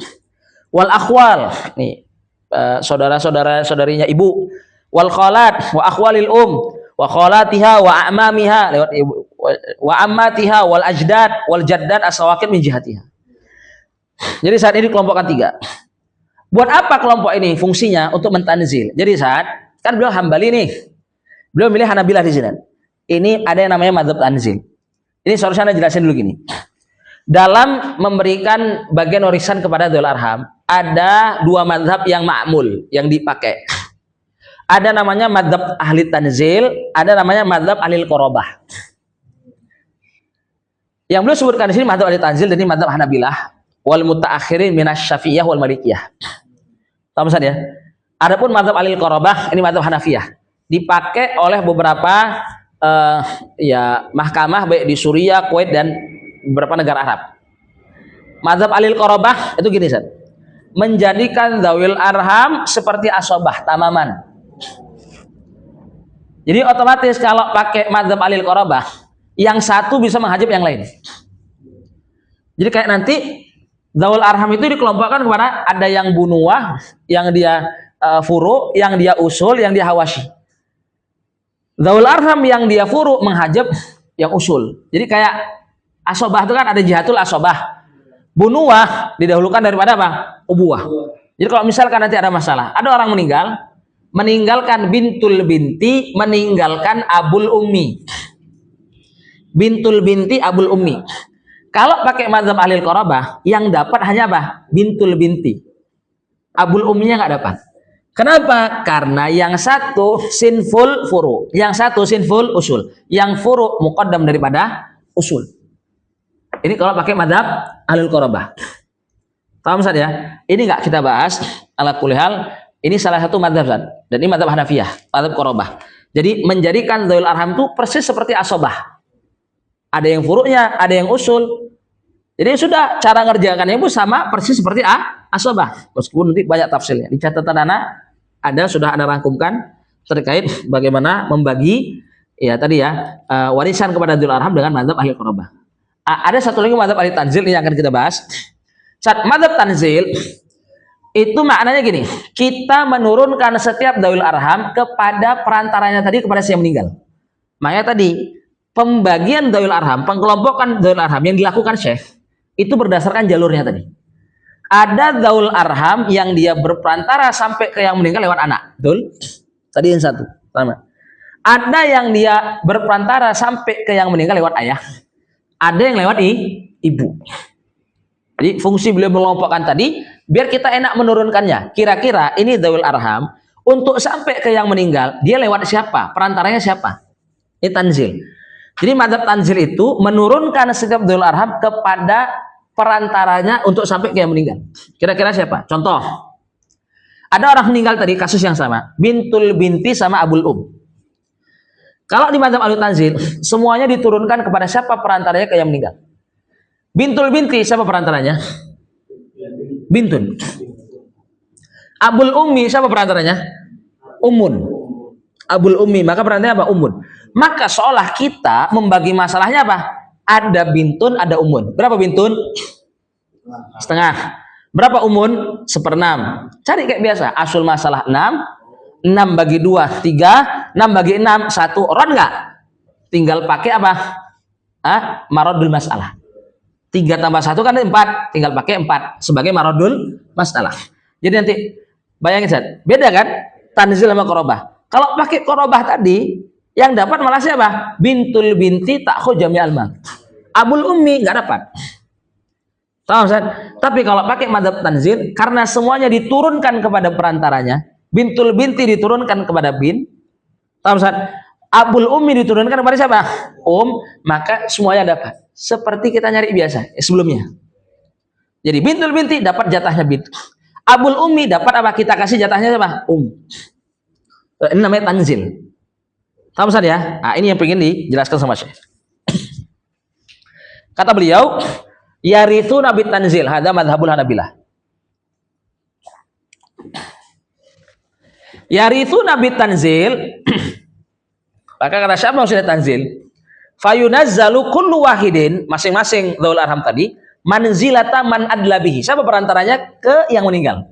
Wal akhwal, nih saudara-saudarinya ibu. Wal khalat wa akhwalil wa khalatiha wa a'mamiha lewat ibu. Wa ammatiha wal ajdad wal jaddad as-sawaqit min jihatiha. Jadi saat ini kelompokkan 3. Buat apa kelompok ini? Fungsinya untuk mentanzil. Jadi saat kan beliau Hambali nih. Beliau milih Hanabilah di sini. Ini ada yang namanya madzhab tanzil. Ini seharusnya Anda jelasin dulu gini. Dalam memberikan bagian warisan kepada dzul arham, ada 2 mazhab yang ma'mul, yang dipakai. Ada namanya mazhab ahli tanzil, ada namanya mazhab ahli qorobah. Yang beliau sebutkan di sini mazhab ahli tanzil dan ini mazhab Hanabilah wal mutaakhirin minasy Syafi'iyah wal Malikiyah. Tahu Ustaz ya? Adapun mazhab ahli qorobah ini mazhab Hanafiyah. Dipakai oleh beberapa mahkamah baik di Suriah, Kuwait dan beberapa negara Arab. Mazhab alil qorobah itu gini Ustaz. Menjadikan zawil arham seperti asobah, tamaman. Jadi otomatis kalau pakai mazhab alil qorobah, yang satu bisa menghajab yang lain. Jadi kayak nanti zawil arham itu dikelompokkan kepada ada yang bunuwah, yang dia furu, yang dia usul, yang dia hawashi. Zawil arham yang dia furu menghajab yang usul. Jadi kayak asobah itu kan ada jihatul asobah. Bunuwah didahulukan daripada apa? Ubuwah. Jadi kalau misalkan nanti ada masalah, ada orang meninggalkan bintul binti, meninggalkan abul ummi. Bintul binti, abul ummi. Kalau pakai mazhab ahlil qorobah, yang dapat hanya apa? Bintul binti. Abul umminya nggak dapat. Kenapa? Karena yang satu sinful furu, yang satu sinful usul, yang furu muqaddam daripada usul. Ini kalau pakai mazhab ahlul qorobah. Paham Ustaz ya? Ini nggak kita bahas ala kulli hal. Ini salah satu madzhab, dan ini madzhab Hanafiyah, madzhab Qorobah. Jadi menjadikan dzawil arham itu persis seperti asobah. Ada yang furuknya, ada yang usul. Jadi sudah cara ngerjakannya itu sama persis seperti asobah. Meskipun nanti banyak tafsirnya. Di catatan anak sudah ada rangkumkan terkait bagaimana membagi ya tadi ya warisan kepada dzawil arham dengan madzhab ahli Qorobah. Ada satu lagi madzhab ahli tanzil ini yang akan kita bahas. Madzhab tanzil itu maknanya gini, kita menurunkan setiap dzawil arham kepada perantaranya tadi, kepada si yang meninggal. Makanya tadi pembagian dzawil arham, pengkelompokan dzawil arham yang dilakukan Syekh itu berdasarkan jalurnya tadi. Ada dzawil arham yang dia berperantara sampai ke yang meninggal lewat anak, betul? Tadi yang satu, sama. Ada yang dia berperantara sampai ke yang meninggal lewat ayah. Ada yang lewat ibu. Jadi fungsi beliau mengelompokkan tadi biar kita enak menurunkannya. Kira-kira ini dzawil arham untuk sampai ke yang meninggal, dia lewat siapa? Perantaranya siapa? Ini tanzil. Jadi madzhab tanzil itu menurunkan setiap dzawil arham kepada perantaranya untuk sampai ke yang meninggal. Kira-kira siapa? Contoh. Ada orang meninggal tadi, kasus yang sama. Bintul binti sama abul Kalau di madzhab ahli tanzil, semuanya diturunkan kepada siapa perantaranya ke yang meninggal. Bintul binti siapa perantaranya? Bintun. Abul ummi siapa perantaranya? Ummun. Abul ummi, maka perantaranya apa? Ummun. Maka seolah kita membagi masalahnya apa? Ada bintun, ada ummun. Berapa bintun? Setengah. Berapa ummun? 1/6. Cari kayak biasa. Asul masalah 6. 6 bagi 2, 3. 6 bagi 6, 1. Rod nggak? Tinggal pakai apa? Marodul masalah. 3 tambah 1 kan 4, tinggal pakai 4 sebagai marodul masalah. Jadi nanti bayangin Zat, beda kan tanzil sama Qorobah. Kalau pakai Qorobah tadi yang dapat malah siapa? Bintul binti ta'khudh jami'al mal. Abul ummi nggak dapat. Tahu Zat? Tapi kalau pakai madzhab tanzil, karena semuanya diturunkan kepada perantaranya, bintul binti diturunkan kepada bin. Tahu Zat? Abul ummi diturunkan kepada siapa? Maka semuanya dapat. Seperti kita nyari biasa sebelumnya. Jadi bintul binti dapat jatahnya bint. Abul ummi dapat apa? Kita kasih jatahnya siapa? Ini namanya tanzil. Tahu Ustaz ya? Nah, ini yang pengen dijelaskan sama Syekh. Kata beliau, yarithuna bit tanzil, hadza madzhabul Hanabilah. Yarithuna bit tanzil. Maka kata siapa maksudnya tanzil? Fayunazzalu kullu wahidin, masing-masing dzawil arham tadi, manzilata man adlabihi. Siapa perantaranya ke yang meninggal?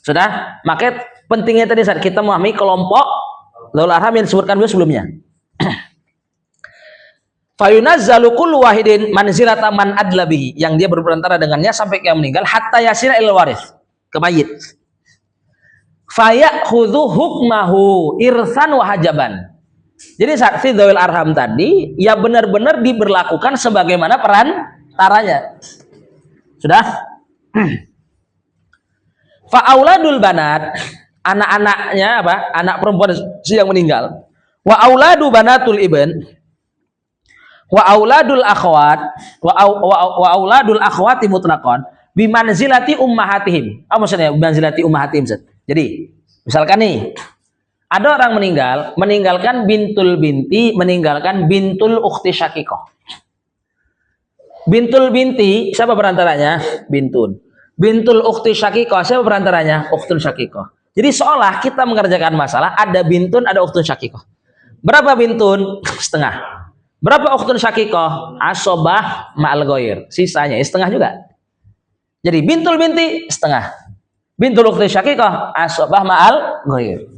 Sudah? Maka pentingnya tadi saat kita memahami kelompok dzawil arham yang disebutkan dulu sebelumnya. Fayunazzalu kullu wahidin manzilata man adlabihi, yang dia berperantara dengannya sampai ke yang meninggal, hatta yasira ilal waris, ke mayit. Fayakhudhu hukmahu irsan wa hajaban. Jadi saksi dzawil arham tadi ya benar-benar diberlakukan sebagaimana perantaranya. Sudah? Fa auladul banat, anak-anaknya apa? Anak perempuan si yang meninggal. Wa auladu banatul ibn. Wa auladul akhwat, wa auladul akhwati mutlaqan bimanzilati ummahatihim. Apa maksudnya bimanzilati ummahatihim? Jadi, misalkan nih ada orang meninggal, meninggalkan bintul binti, meninggalkan bintul ukhti syakikoh. Bintul binti, siapa perantaranya? Bintun. Bintul ukhti syakikoh, siapa perantaranya? Ukhtun syakikoh. Jadi seolah kita mengerjakan masalah, ada bintun, ada ukhtun syakikoh. Berapa bintun? Setengah. Berapa ukhtun syakikoh? Asobah ma'al ghoir. Sisanya setengah juga. Jadi bintul binti, setengah. Bintul ukhti syakikoh, asobah ma'al ghoir.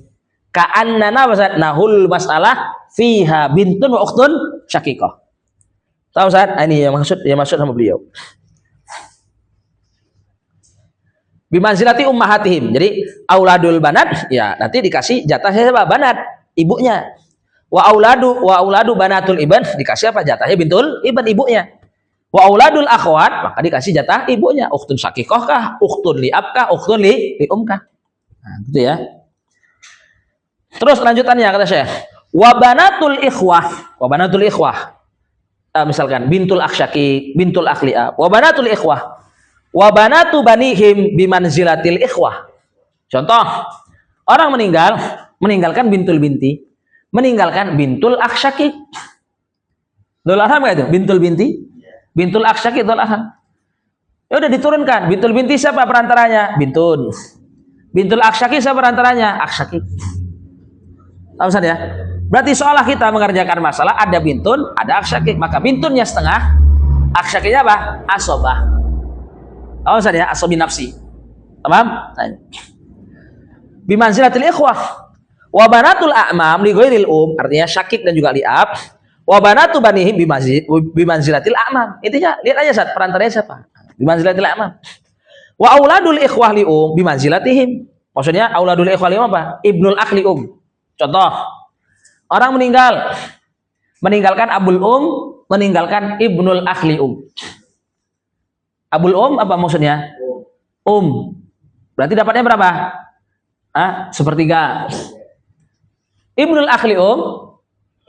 Ka'annana nahul masalah fiha bintun wa ukhtun syakikoh. Tahu Ustaz? Ini yang maksud sama beliau. Bimanzilati ummahatihim. Jadi auladul banat ya nanti dikasih jatahnya siapa? Banat, ibunya. Wa auladu banatul ibn dikasih apa? Jatahnya bintul ibn, ibunya. Wa auladul akhwat maka dikasih jatah ibunya. Ukhtun syakikoh kah? Ukhtun li'ab kah? Ukhtun li'um kah? Nah, gitu ya. Terus lanjutannya kata Syekh, wa banatul ikhwah. Misalkan bintul aksyaki, bintul akhli'a, wa banatul ikhwah. Wa banatu banihim bimanzilatil ikhwah. Contoh, orang meninggalkan bintul binti, meninggalkan bintul aksyaki. Dhul arham nggak itu? Bintul binti, bintul aksyaki, dhul arham. Ya udah diturunkan. Bintul binti siapa perantaranya? Bintun. Bintul aksyaki siapa perantaranya? Aksyaki. Tahu ya? Berarti seolah kita mengerjakan masalah ada bintun, ada aksyaki. Maka bintunnya setengah, aksyakinya apa? Asobah. Tahu ya? Asobi nafsi. Paham? Bimanzilatil ikhwah. Wa banatul a'mam li ghairil artinya syakik dan juga li'ab. Wa banatu banihim bimanzilatil a'mam. Intinya lihat aja perantaranya siapa? Bimanzilatil a'mam. Wa auladul ikhwah li bimanzilatihim. Maksudnya auladul ikhwah li apa? Ibnul akh li Contoh, orang meninggalkan abul meninggalkan ibnul akh li Abul apa maksudnya? Berarti dapatnya berapa? Sepertiga. Ibnul akh li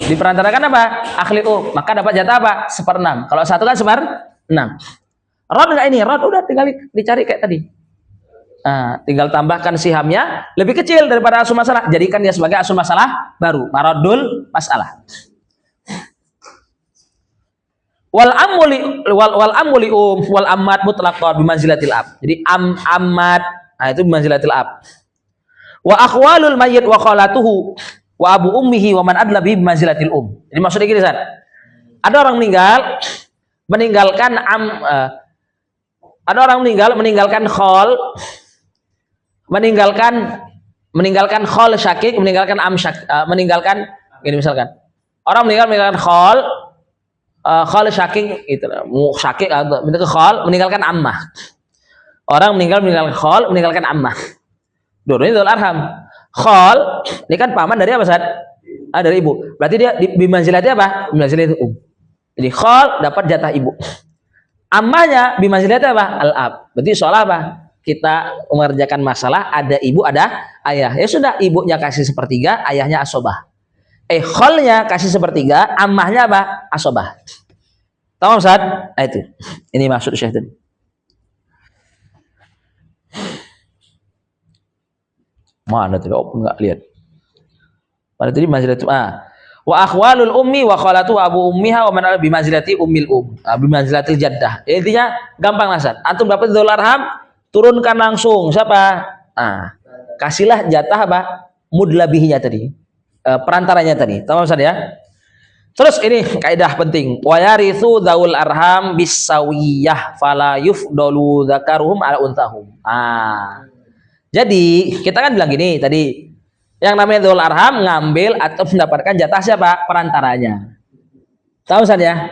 diperantarakan apa? Akh li maka dapat jatah apa? 1/6. Kalau satu kan 1/6. Rod enggak ini? Rod udah tinggal dicari kayak tadi. Tinggal tambahkan sihamnya lebih kecil daripada asul masalah, jadikan dia sebagai asul masalah baru, maradul masalah. Wal amuli wal ammat mutlaqan bimanzilatil ab. Jadi ammat itu bimanzilatil ab. Wa akhwalul mayyit wa khalatuhu wa abu ummihi wa man adla bi bimanzilatil Jadi maksudnya gini, San. Ada orang meninggalkan meninggalkan khol, meninggalkan khol syakik, meninggalkan meninggalkan gini misalkan. Orang meninggalkan khol syakik itu syakik atau meninggalkan ammah. Orang meninggalkan khol, meninggalkan ammah. Dua-duanya dhul arham. Khol ini kan paman dari apa, Sad? Dari ibu. Berarti dia bimanzilati apa? Bimanzilati Jadi khol dapat jatah ibu. Ammahnya bimanzilati apa? Al-ab. Berarti soal apa? Kita mengerjakan masalah ada ibu, ada ayah. Ya sudah, ibunya kasih 1/3, ayahnya asobah. Kholnya kasih 1/3, ammahnya apa? Asobah. Tahu Ustaz? Itu. Ini maksud Syekh tadi. Mana tadi? Oh, enggak lihat. Pada tadi manzilatul wa akhwalul ummi wa khalatu abu ummiha wa man ala bimanzilati ummil bimanzilatil jaddah. Intinya gampang lah, Ustaz. Antum dapat dhul arham, turunkan langsung siapa? Kasihlah jatah apa? Mudlabihnya tadi. Perantaranya tadi. Tahu Ustaz ya? Terus ini kaidah penting. Wa yarithu dzawul arham bisawiyah fala yufdalu dzakaruhum ala untahum. Jadi kita kan bilang gini tadi, yang namanya dzul arham ngambil atau mendapatkan jatah siapa? Perantaranya. Tahu Ustaz ya?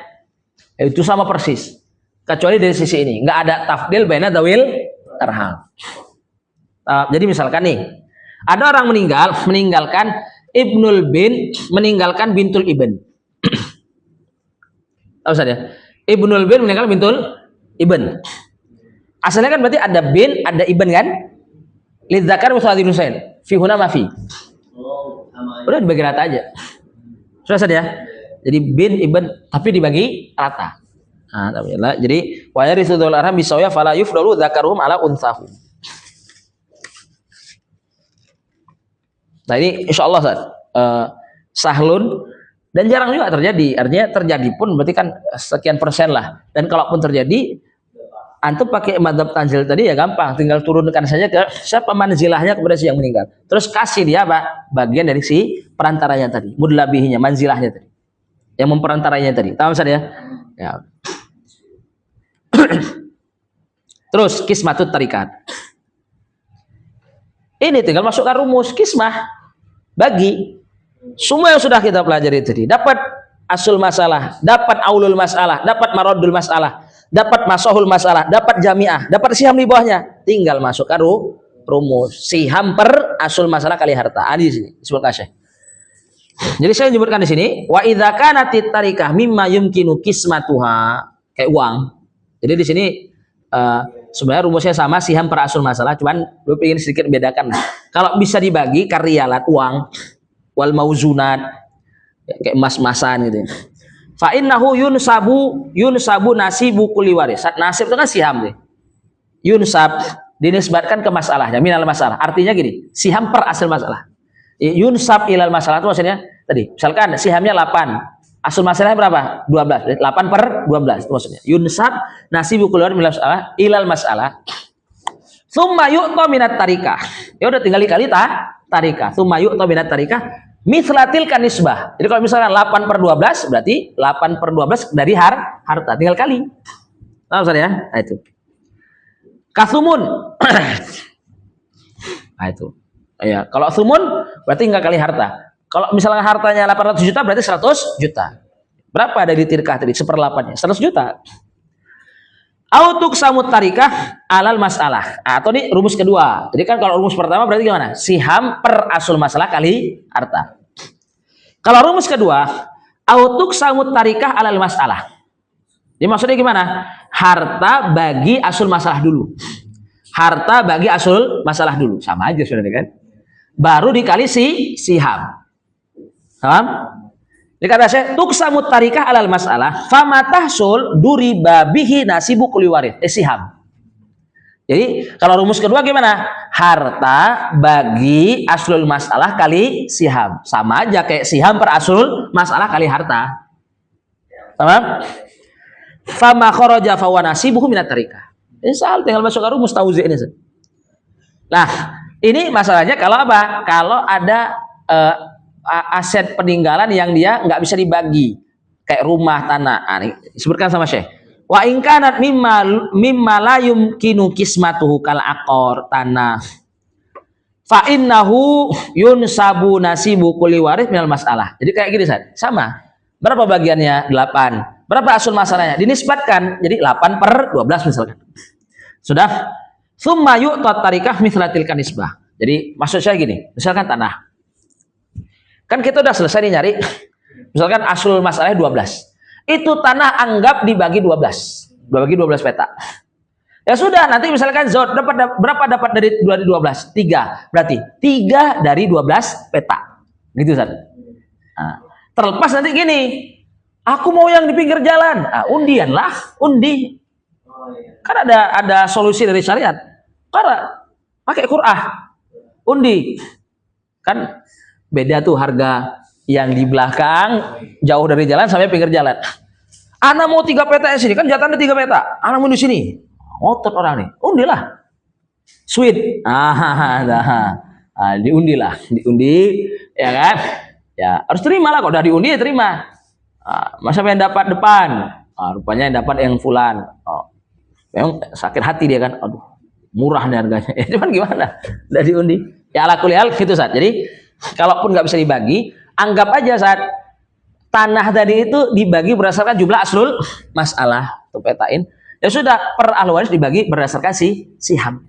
Itu sama persis. Kecuali dari sisi ini, nggak ada tafdil baina dzawil arham. Jadi misalkan nih, ada orang meninggalkan ibnul bin, meninggalkan bintul ibn. Tahu Ustaz ya? Ibnul bin meninggalkan bintul ibn. Asalnya kan berarti ada bin, ada ibn kan? Lidzakar musadil husain fi huna ma fi. Udah dibagi rata aja. Sudah Ustaz ya? Jadi bin ibn tapi dibagi rata. Jadi wa yarithu dzul arham bisawya fala yufdalu dzakaruhum ala unsahum. Nah ini insyaallah Ustaz, sahlun dan jarang juga terjadi. Artinya terjadi pun berarti kan sekian persen lah. Dan kalaupun terjadi, antum pakai madzhab tanzil tadi ya gampang, tinggal turunkan saja ke siapa manzilahnya kepada si yang meninggal. Terus kasih dia apa? Bagian dari si perantaranya tadi, mudlabihinya, manzilahnya tadi. Yang memperantaranya tadi. Tahu Ustaz ya? Ya. Terus kismatut tarikat. Ini tinggal masukkan rumus kismah, bagi semua yang sudah kita pelajari tadi. Dapat asul masalah, dapat aulul masalah, dapat maradul masalah, dapat masahul masalah, dapat jamiah, dapat siham di bawahnya. Tinggal masukkan rumus siham per asul masalah kali harta. Di sini disebutkan Syekh. Jadi saya menyebutkan di sini wa idza kanatit tarikah mimma yumkinu kismatuha, kayak uang. Jadi di sini sebenarnya rumusnya sama, siham per asul masalah, cuman gue ingin sedikit bedakan. Kalau bisa dibagi karyalat uang wal mauzunat kayak emas-emasan gitu. Fa innahu yunsabu nasibu kulli waris. Nasib itu kan siham deh. Yunsab dinisbatkan ke masalahnya, minal masalah. Artinya gini, siham per asal masalah. Yunsab ilal masalah itu maksudnya tadi, misalkan sihamnya 8, asal masalahnya berapa? 12. 8 per 12 itu maksudnya. Yunsab nasibu kulli minal masalah ilal masalah. Tsumma yu'ta minat tarikah. Ya udah tinggal dikali tarikah. Tsumma yu'ta minat tarikah mithlatil kanisbah. Jadi kalau misalkan 8 per 12 berarti 8 per 12 dari harta. Tinggal kali. Tahu Ustaz ya? Nah itu. Kasumun. Nah itu. Ya, kalau sumun berarti enggak kali harta. Kalau misalnya hartanya 800 juta berarti 100 juta. Berapa dari tirkah tadi? 1/8-nya 100 juta. Autuk samut tarikah alal masalah. Atau ini rumus kedua. Jadi kan kalau rumus pertama berarti gimana? Siham per asul masalah kali harta. Kalau rumus kedua, autuk samut tarikah alal masalah. Jadi maksudnya gimana? Harta bagi asul masalah dulu. Harta bagi asul masalah dulu. Sama aja sudah kan? Baru dikali siham. Paham? Jadi kata saya tuksamut tarikah alal masalah famatahsul duriba bihi nasibu kulli warid. Siham. Jadi kalau rumus kedua gimana? Harta bagi aslul masalah kali siham. Sama aja kayak siham per asul masalah kali harta. Paham? Fama kharaja fa wa nasibuhu minat tarikah. Ini soal tinggal masuk ke rumus tauzi ini. Nah, ini masalahnya kalau apa? Kalau ada aset peninggalan yang dia nggak bisa dibagi, kayak rumah, tanah. Nah, disebutkan sama Syekh. Wa in kanat mimma la yumkinu qismatuhu kal aqor, tanah. Fa innahu yunsabu nasibu kulli waris minal masalah. Jadi kayak gini, sama. Berapa bagiannya? 8. Berapa asul masalahnya? Dinisbatkan. Jadi 8 per 12 misalkan. Sudah. Tsumma yu'ta tarikah mithlatil kanisbah. Jadi maksud saya gini, misalkan tanah. Kan kita udah selesai nih nyari. Misalkan asul masalahnya 12. Itu tanah anggap dibagi 12. Dibagi 12 peta. Ya sudah, nanti misalkan Zod berapa dapat dari 12? 3. Berarti 3 dari 12 peta. Gitu Ustaz. Nah, terlepas nanti gini. Aku mau yang di pinggir jalan. Undian lah, undi. Kan ada solusi dari syariat. Karena pakai Qur'ah. Undi. Kan beda tuh harga yang di belakang jauh dari jalan sampai pinggir jalan. Ana mau 3 peta di sini, kan jatahnya 3 peta. Ana mau di sini. Ngotot orang nih. Undilah. Sweet. Diundilah, diundi ya kan? Ya, harus terima lah, kalau udah diundi ya terima. Masa yang dapat depan? Rupanya yang dapat yang fulan. Memang sakit hati dia kan. Aduh, murah nih harganya. Cuman gimana? Udah diundi. Ya ala kulli hal gitu Ustaz. Jadi kalaupun nggak bisa dibagi, anggap aja saat tanah tadi itu dibagi berdasarkan jumlah aslul masalah. Tuh petain. Ya sudah, per ahli waris dibagi berdasarkan siham.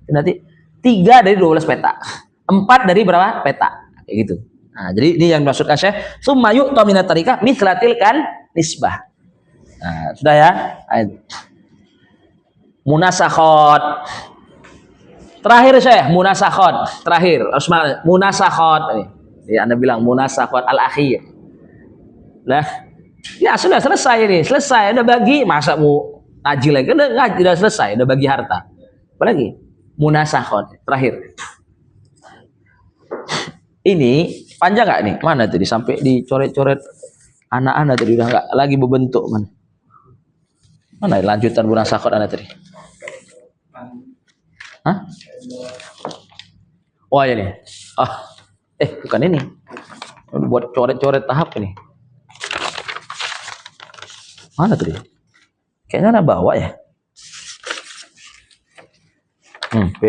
Nanti 3 dari 12 peta. 4 dari berapa peta. Kayak gitu. Nah, jadi ini yang dimaksudkan saya summa yu'ta minat tarikah mithlatil kan nisbah. Nah, sudah ya. Munasakhot. Terakhir saya munasakhot. Terakhir, munasakhot ini. Ya, Anda bilang munasakhot al-akhir. Nah, ya sudah selesai ini. Selesai, udah bagi, masa mau ngaji lagi? Udah ngaji, udah selesai, udah bagi harta. Apalagi? Munasakhot. Terakhir. Ini panjang nggak nih? Mana tadi sampai dicoret-coret anak-anak tadi udah nggak lagi berbentuk mana? Mana lanjutan munasakhot anak tadi? Hah? Oh ya nih. Bukan ini. Buat coret-coret tahap ini. Mana tadi? Kayaknya anak bawa ya.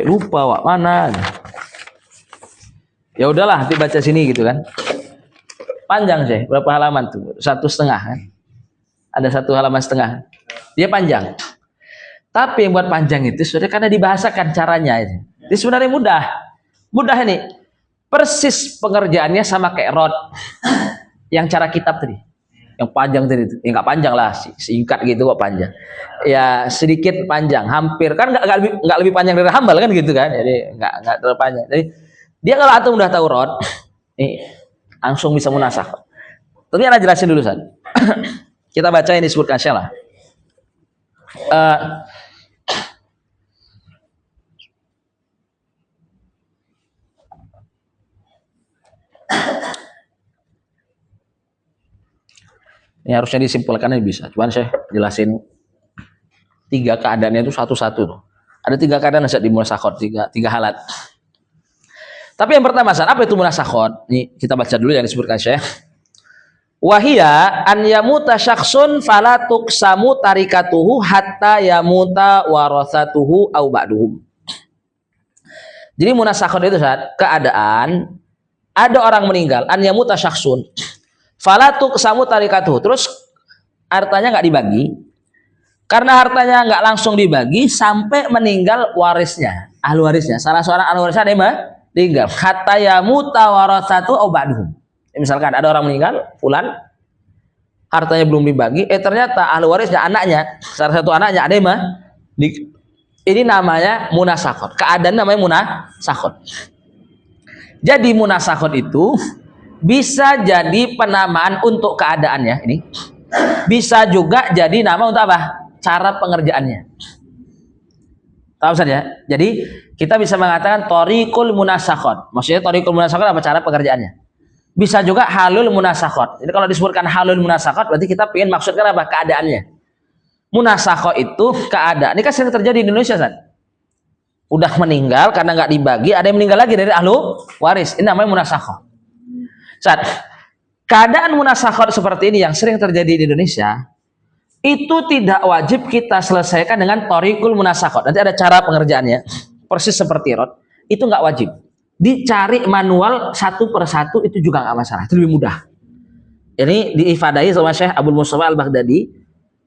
Lupa Wak, mana? Ya udahlah, nanti baca sini gitu kan. Panjang sih, berapa halaman tuh? 1,5 kan? Ada 1 halaman setengah. Dia panjang. Tapi yang buat panjang itu sudah karena dibahasakan caranya. Ini sebenarnya mudah. Mudah ini. Persis pengerjaannya sama kayak rod. Yang cara kitab tadi. Yang panjang tadi. Ya nggak panjang lah, singkat gitu kok panjang. Ya sedikit panjang, hampir kan nggak lebih panjang dari hambal kan gitu kan. Jadi nggak terlalu panjang. Jadi dia kalau antum udah tahu rod, langsung bisa munasakh. Tapi ana jelasin dulu San. Kita baca yang disebutkan Syekh lah. Ini harusnya disimpulkan bisa. Cuman saya jelasin 3 keadaannya itu satu-satu tuh. Ada 3 keadaan Ustaz di munasakhot, 3 halat. Tapi yang pertama Ustaz, apa itu munasakhot? Nih kita baca dulu yang disebutkan Syekh. Wahia an yamuta syakhsun fala tuqsamu tarikatuhu hatta yamuta warathatuhu au ba'duhum. Jadi munasakhot itu Ustaz, keadaan ada orang meninggal, an yamuta syakhsun fala tuqsamu tarikatuhu. Terus hartanya enggak dibagi. Karena hartanya nggak langsung dibagi sampai meninggal warisnya, ahli warisnya. Salah seorang ahli warisnya ada yang meninggal. Hatta yamuta warathatu au ba'duhum. Misalkan ada orang meninggal, fulan, hartanya belum dibagi, ternyata ahli warisnya anaknya, salah satu anaknya ada yang ini namanya munasakhot. Keadaan namanya munasakhot. Jadi munasakhot itu bisa jadi penamaan untuk keadaannya ini. Bisa juga jadi nama untuk apa? Cara pengerjaannya. Tahu saja. Jadi kita bisa mengatakan thoriqul munasakhot. Maksudnya thoriqul munasakhot apa cara pengerjaannya? Bisa juga halul munasakhot. Jadi kalau disebutkan halul munasakhot berarti kita ingin maksudkan apa? Keadaannya. Munasakhot itu keadaan. Ini kan sering terjadi di Indonesia, San. Udah meninggal karena nggak dibagi, ada yang meninggal lagi dari ahlu waris. Ini namanya munasakhot. San. Keadaan munasakhot seperti ini yang sering terjadi di Indonesia itu tidak wajib kita selesaikan dengan thoriqul munasakhot. Nanti ada cara pengerjaannya persis seperti rot, itu nggak wajib dicari manual satu per satu, itu juga nggak masalah, itu lebih mudah. Ini diifadahi sama Syekh Abdul Mustafa Al-Baghdadi,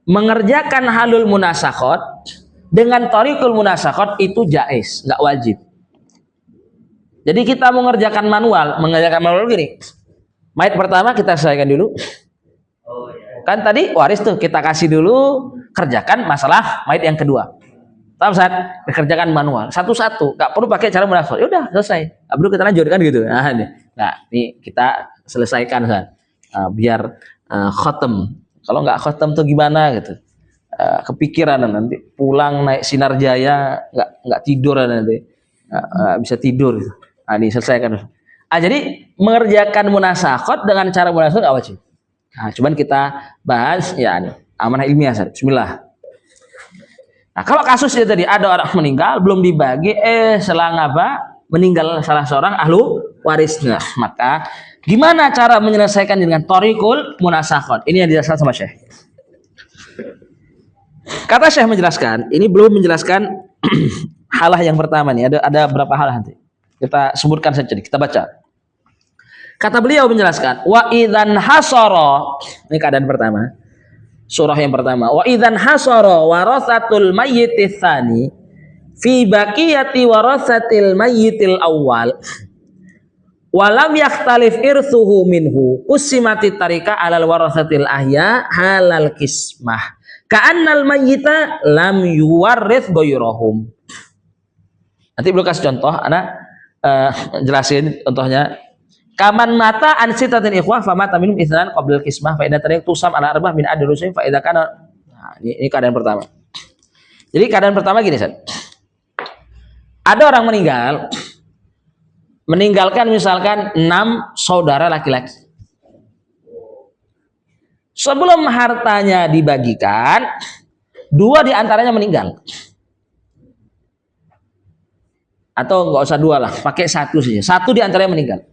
mengerjakan halul munasakhot dengan thoriqul munasakhot itu jais, nggak wajib. Jadi kita mengerjakan manual gini, mayat pertama kita selesaikan dulu. Kan tadi waris tuh kita kasih dulu, kerjakan masalah mayat yang kedua. Tahu saat dikerjakan manual satu-satu, nggak perlu pakai cara munasakhot. Ya udah selesai, baru kita lanjut kan gitu. Nah ini kita selesaikan Ustaz. Biar khotem. Kalau nggak khotem tuh gimana gitu? Kepikiran nanti pulang naik Sinar Jaya nggak tidur nanti, nggak bisa tidur. Nah, ini selesaikan. Jadi mengerjakan munasakhot dengan cara munasakhot nggak wajib. Nah, cuman kita bahas ya amanah ilmiah. Bismillah. Nah, kalau kasusnya tadi ada orang meninggal belum dibagi, selang apa meninggal salah seorang ahlu warisnya, maka gimana cara menyelesaikan dengan thoriqul munasakhot? Ini yang dijelaskan sama Syekh. Kata Syekh menjelaskan, ini belum menjelaskan halah yang pertama nih. Ada berapa halah nanti? Kita sebutkan saja, kita baca. Kata beliau menjelaskan, wa idzan hasara, ini keadaan pertama. Surah yang pertama, wa idzan hasara warathatul mayyitis tsani fi baqiyati warathatil mayyitil awwal wa lam yakhtalif irthuhu minhu usimati tarika alal warathatil ahya halal qismah ka'annal mayyita lam yuwarrith ghairahum. Nanti beliau kasih contoh, anak jelasin contohnya. Kaman mata an sitatin ikhwah fa mata minum itsnan qabla al-qismah fa idza tariq tusam ala arbah min adrusin fa idza kana. Nah, ini keadaan pertama. Jadi keadaan pertama gini, Ustaz. Ada orang meninggalkan misalkan 6 saudara laki-laki. Sebelum hartanya dibagikan, 2 diantaranya meninggal. Atau enggak usah 2 lah, pakai 1 saja. 1 diantaranya meninggal.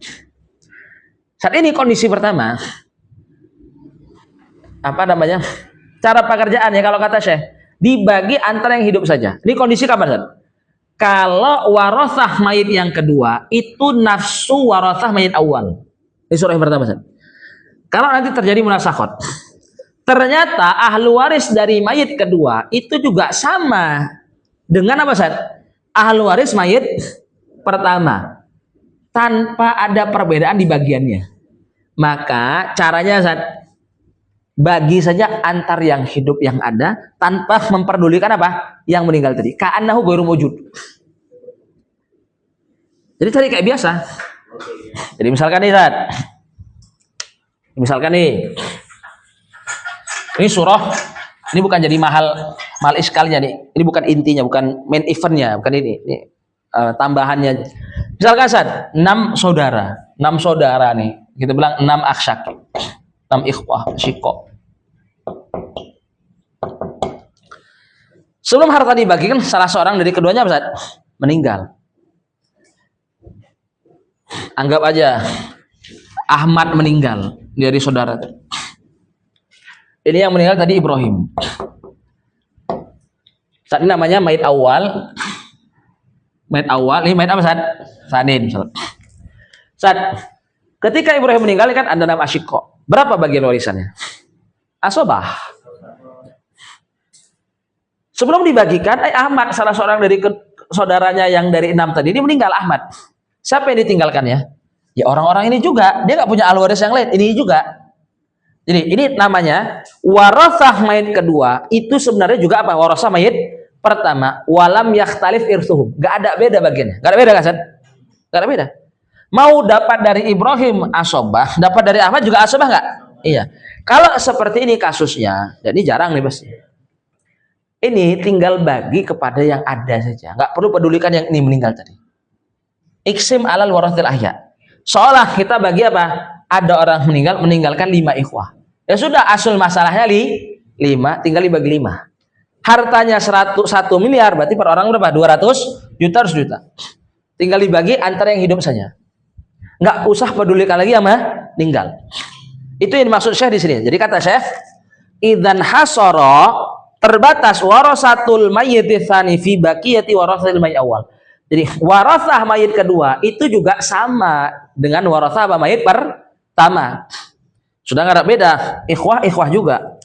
Saat ini kondisi pertama, apa namanya? Cara pekerjaannya kalau kata Syekh, dibagi antara yang hidup saja. Ini kondisi kapan, Ustaz? Kalau warathah mayit yang kedua itu nafsu warathah mayit awal. Ini surah yang pertama, Ustaz. Kalau nanti terjadi munasakhot, ternyata ahlu waris dari mayit kedua itu juga sama dengan apa, Ustaz? Ahlu waris mayit pertama. Tanpa ada perbedaan di bagiannya, maka caranya bagi saja antar yang hidup yang ada tanpa memperdulikan apa yang meninggal tadi. Ka'annahu ghairu mawjud. Jadi tadi kayak biasa. Jadi misalkan nih misalkan nih, ini surah, ini bukan jadi mahal iskalnya nih. Ini bukan intinya, bukan main eventnya, bukan ini tambahannya. Misalkan 6 saudara nih, kita bilang 6 akhsyak, 6 ikhwah, syikok. Sebelum harta dibagikan, salah seorang dari keduanya Ustaz, meninggal. Anggap aja Ahmad meninggal dari saudara. Ini yang meninggal tadi Ibrahim. Saat ini namanya mayit awal. Mayit awal, ini mayit apa Ustaz? Sanin. Saat ketika Ibrahim meninggal kan ada nama Asyikko. Berapa bagian warisannya? Asobah. Sebelum dibagikan, Ahmad salah seorang dari saudaranya yang dari 6 tadi ini meninggal. Ahmad. Siapa yang ditinggalkannya? Ya orang-orang ini juga. Dia nggak punya ahli waris yang lain. Ini juga. Jadi ini namanya warasah mayit kedua. Itu sebenarnya juga apa? Warasah mayit pertama. Walam yakhtalif irsuhum. Nggak ada beda bagiannya. Nggak ada beda kan? Nggak ada beda. Mau dapat dari Ibrahim asobah, dapat dari Ahmad juga asobah nggak? Iya. Kalau seperti ini kasusnya, jadi jarang nih pasti. Ini tinggal bagi kepada yang ada saja. Nggak perlu pedulikan yang ini meninggal tadi. Iksim alal warathil ahya. Seolah kita bagi apa? Ada orang meninggal, meninggalkan 5 ikhwah. Ya sudah, asal masalahnya 5, tinggal dibagi 5. Hartanya 101 miliar, berarti per orang berapa? 200 juta, 100 juta. Tinggal dibagi antara yang hidup saja. Nggak usah pedulikan lagi sama meninggal. Itu yang dimaksud Syekh di sini. Jadi kata Syekh, idzan hasara, terbatas warasatul mayyit tsani fi baqiyati warasatil mayyit awal. Jadi warasah mayit kedua itu juga sama dengan warasah mayit pertama. Sudah nggak ada beda, ikhwah juga.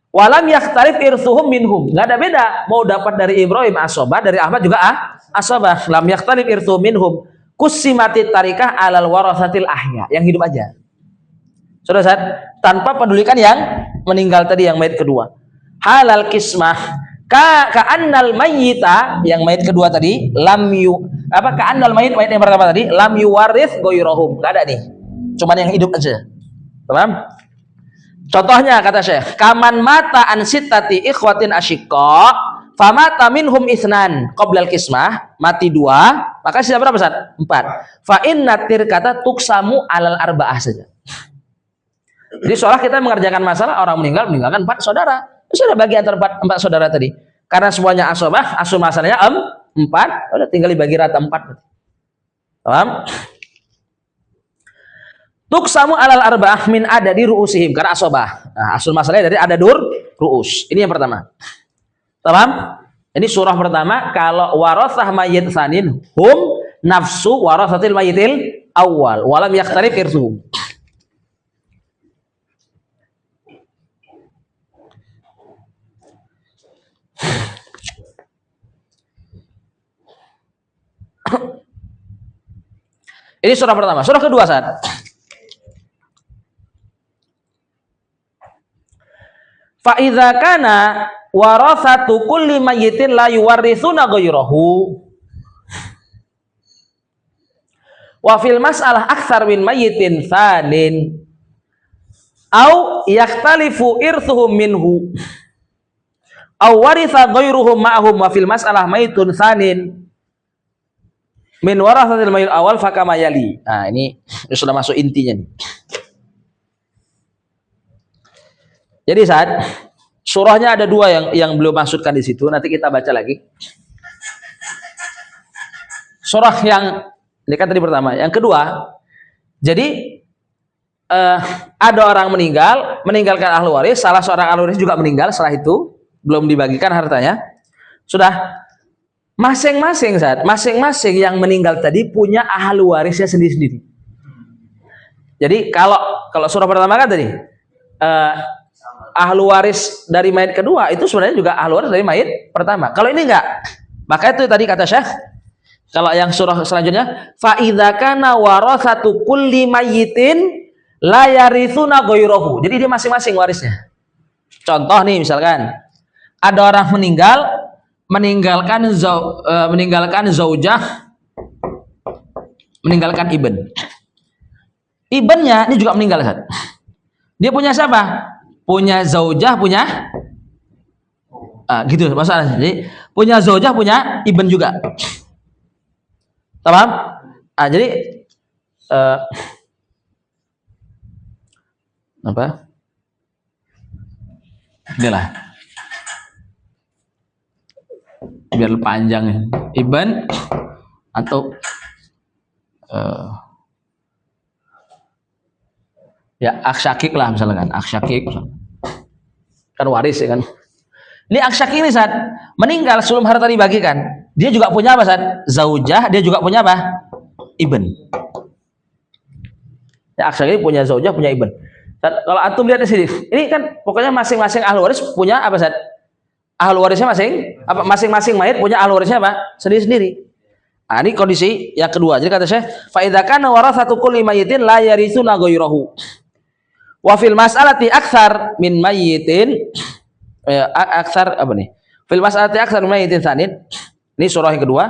Walam yakhtalif irsuhum minhum. Nggak ada beda, mau dapat dari Ibrahim asobah, dari Ahmad juga asobah. Lam yakhtalif irsuhum minhum. Kusimati tarikah alal warasatil ahya, yang hidup aja. Sudah Ustaz, tanpa pedulikan yang meninggal tadi, yang mayit kedua. Halal kismah ka'annal mayyita, yang mayit kedua tadi ka'annal mayit yang pertama tadi lam yuwarith ghairahum. Enggak ada nih. Cuman yang hidup aja. Paham? Contohnya kata Syekh, kaman mata an sittati ikhwatin asyikqa famata minhum isnan qoblal kismah, mati 2, maka sisa berapa Ustaz? 4. Fa inna tirkata tuksamu alal arba'ah saja. Jadi seolah kita mengerjakan masalah orang meninggalkan 4 saudara. Sudah bagi antara 4 saudara tadi. Karena semuanya asobah, asal masalahnya 4, udah tinggal dibagi rata 4. Paham? Tuksamu alal arba'ah min adadi ru'usihim, karena asobah. Nah, asal masalahnya dari adadur ru'us. Ini yang pertama. Paham? Ini surah pertama, kalau warasah mayyit tsanin hum nafsu warasatil mayyitil awal walam yakhtalif irsuhum. Ini surah pertama. Surah kedua saat fa idza kana warathatu kulli mayyitin la yuwarritsuna ghairahu wa fil mas'alah aktsar min mayyitin tsanin au yakhtalifu irthuhum minhu aw waritha ghairuhum ma'hum wa fil mas'alah maitun tsanin min warathatil mayyit awal fakama yali. Nah, ini sudah masuk intinya nih. Jadi saat surahnya ada 2 yang belum masukkan di situ, nanti kita baca lagi. Surah yang ini kan tadi pertama, yang kedua. Jadi ada orang meninggalkan ahli waris, salah seorang ahli waris juga meninggal setelah itu, belum dibagikan hartanya. Sudah masing-masing yang meninggal tadi punya ahli warisnya sendiri-sendiri. Jadi kalau surah pertama kan tadi ahli waris dari mayit kedua itu sebenarnya juga ahli waris dari mayit pertama. Kalau ini enggak, maka itu tadi kata Syekh, kalau yang surah selanjutnya fa idza kana warathatu kulli mayyitin la yarithuna ghairahu. Jadi dia masing-masing warisnya. Contoh nih, misalkan ada orang meninggalkan zaujah, meninggalkan ibennya ini juga meninggal Ustaz. Dia punya siapa? Punya zaujah, punya gitu masalahnya. Jadi punya zaujah, punya iben juga. Paham? Jadi apa? Inilah. Biar panjang. Ibn atau ya aksyakik lah misalkan. Aksyakik. Kan waris ya kan. Ini aksyakik ini saat meninggal sebelum harta dibagikan. Dia juga punya apa saat? Zaujah, dia juga punya apa? Ibn. Ya aksyakik punya zaujah, punya ibn. Kalau antum lihat di sini, ini kan pokoknya masing-masing ahli waris punya apa saat? Ahli warisnya masing-masing mayit punya ahli warisnya apa? Sendiri-sendiri. Nah, ini kondisi yang kedua. Jadi kata saya, fa idza kana warathatu kulli mayyitin la yarithuna ghayrahu. Wa fil mas'alati aktsar min mayyitin aktsar apa nih? Fil mas'alati aktsar min mayyitin tsanin. Ini surah yang kedua.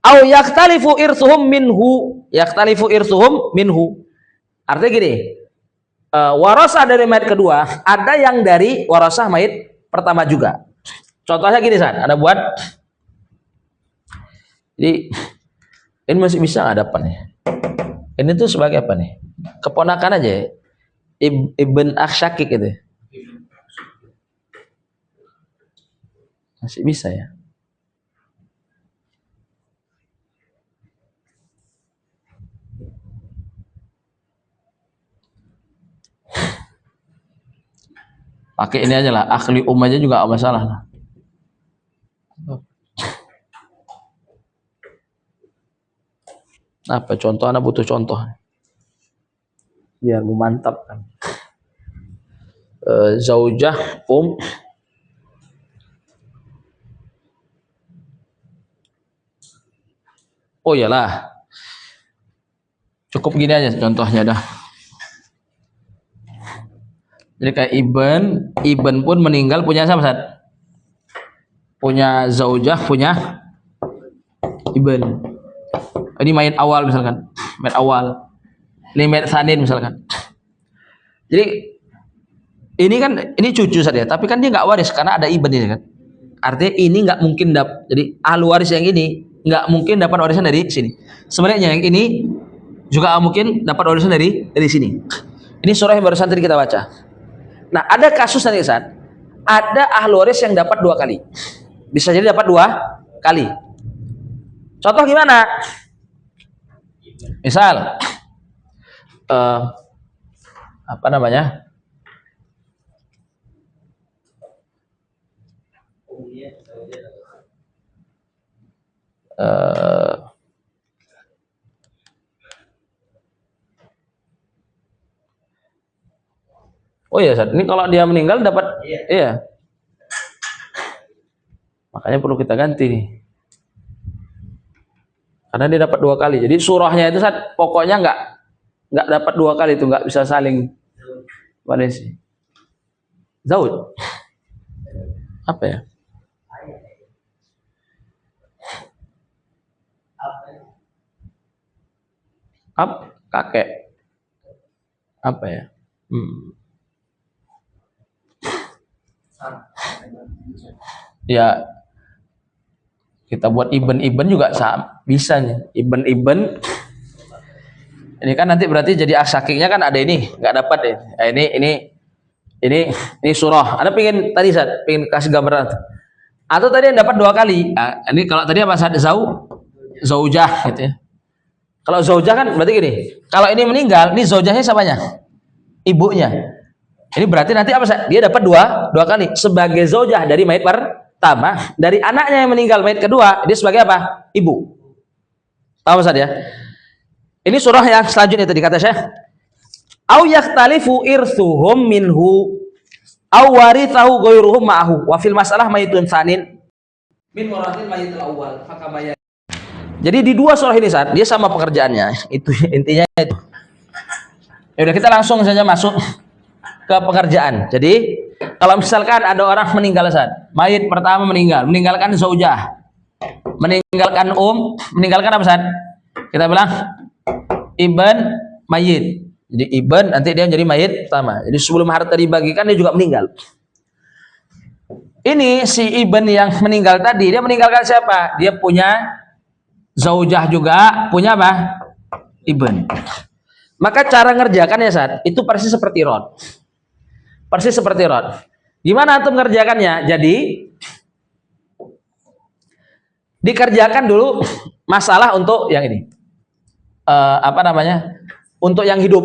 Au yaktalifu irsuhum minhu. Yaktalifu irsuhum minhu. Artinya gini, warasah dari mayit kedua ada yang dari warasah mayit pertama juga. Contohnya gini San, ada buat jadi ini masih bisa nggak dapat nih? Ini tuh sebagai apa nih? Keponakan aja ya. Ibn Aksyakik itu. Masih bisa ya. Pakai ini aja lah, akhli aja juga nggak masalah lah. Apa contoh? Anak butuh contoh biar memantap kan. Zaujah oh iyalah, cukup gini aja contohnya dah. Jadi kayak Ibn pun meninggal punya siapa Sat? Punya zaujah, punya Ibn. Ini mayat awal misalkan, mayat awal. Ini mayat sanin misalkan. Jadi ini cucu saja, tapi kan dia nggak waris karena ada Ibn ini kan. Artinya ini nggak mungkin jadi ahli waris yang ini nggak mungkin dapat warisan dari sini. Sebenarnya yang ini juga mungkin dapat warisan dari sini. Ini surah yang barusan tadi kita baca. Nah, ada kasus nanti saat ada ahli waris yang dapat 2 kali. Bisa jadi dapat 2 kali. Contoh gimana? Misal apa namanya? Oh iya, Sat. Ini kalau dia meninggal dapat iya. Makanya perlu kita ganti nih. Karena dia dapat 2 kali. Jadi surahnya itu Sat, pokoknya nggak dapat 2 kali itu, nggak bisa saling warisi. Zauj. Apa ya? Kakek. Apa ya? Ya kita buat Ibn juga bisa nih. Ibn ini kan nanti berarti jadi asyakiknya kan ada ini nggak dapat ya. Ini surah. Ada pengen tadi Sat, pengen kasih gambaran atau tadi yang dapat 2 kali. Nah, ini kalau tadi apa Sat? Zaujah gitu ya. Kalau zaujah kan berarti gini. Kalau ini meninggal, ini zaujahnya siapanya? Ibunya. Ini berarti nanti apa Sat? Dia dapat 2 kali sebagai zaujah dari mayit pertama, dari anaknya yang meninggal mayit kedua, dia sebagai apa? Ibu. Tahu Sat ya? Ini surah yang selanjutnya tadi kata saya. Au yaktalifu irsuhum minhu au warithahu ghairuhum ma'ahu wa fil masalah mayitun sanin min warathil mayitil awwal fakamaya. Jadi di 2 surah ini Sat, dia sama pekerjaannya. Itu intinya itu. Ya udah kita langsung saja masuk ke pekerjaan. Jadi kalau misalkan ada orang meninggal Sat, mayit pertama meninggalkan zaujah, meninggalkan apa Sat? Kita bilang Ibn mayit. Jadi Ibn nanti dia menjadi mayit pertama. Jadi sebelum harta dibagikan dia juga meninggal. Ini si Ibn yang meninggal tadi, dia meninggalkan siapa? Dia punya zaujah juga, punya apa? Ibn. Maka cara ngerjakannya Sat, itu persis seperti rod. Persis seperti rod. Gimana antum mengerjakannya? Jadi dikerjakan dulu masalah untuk yang ini. Apa namanya? Untuk yang hidup,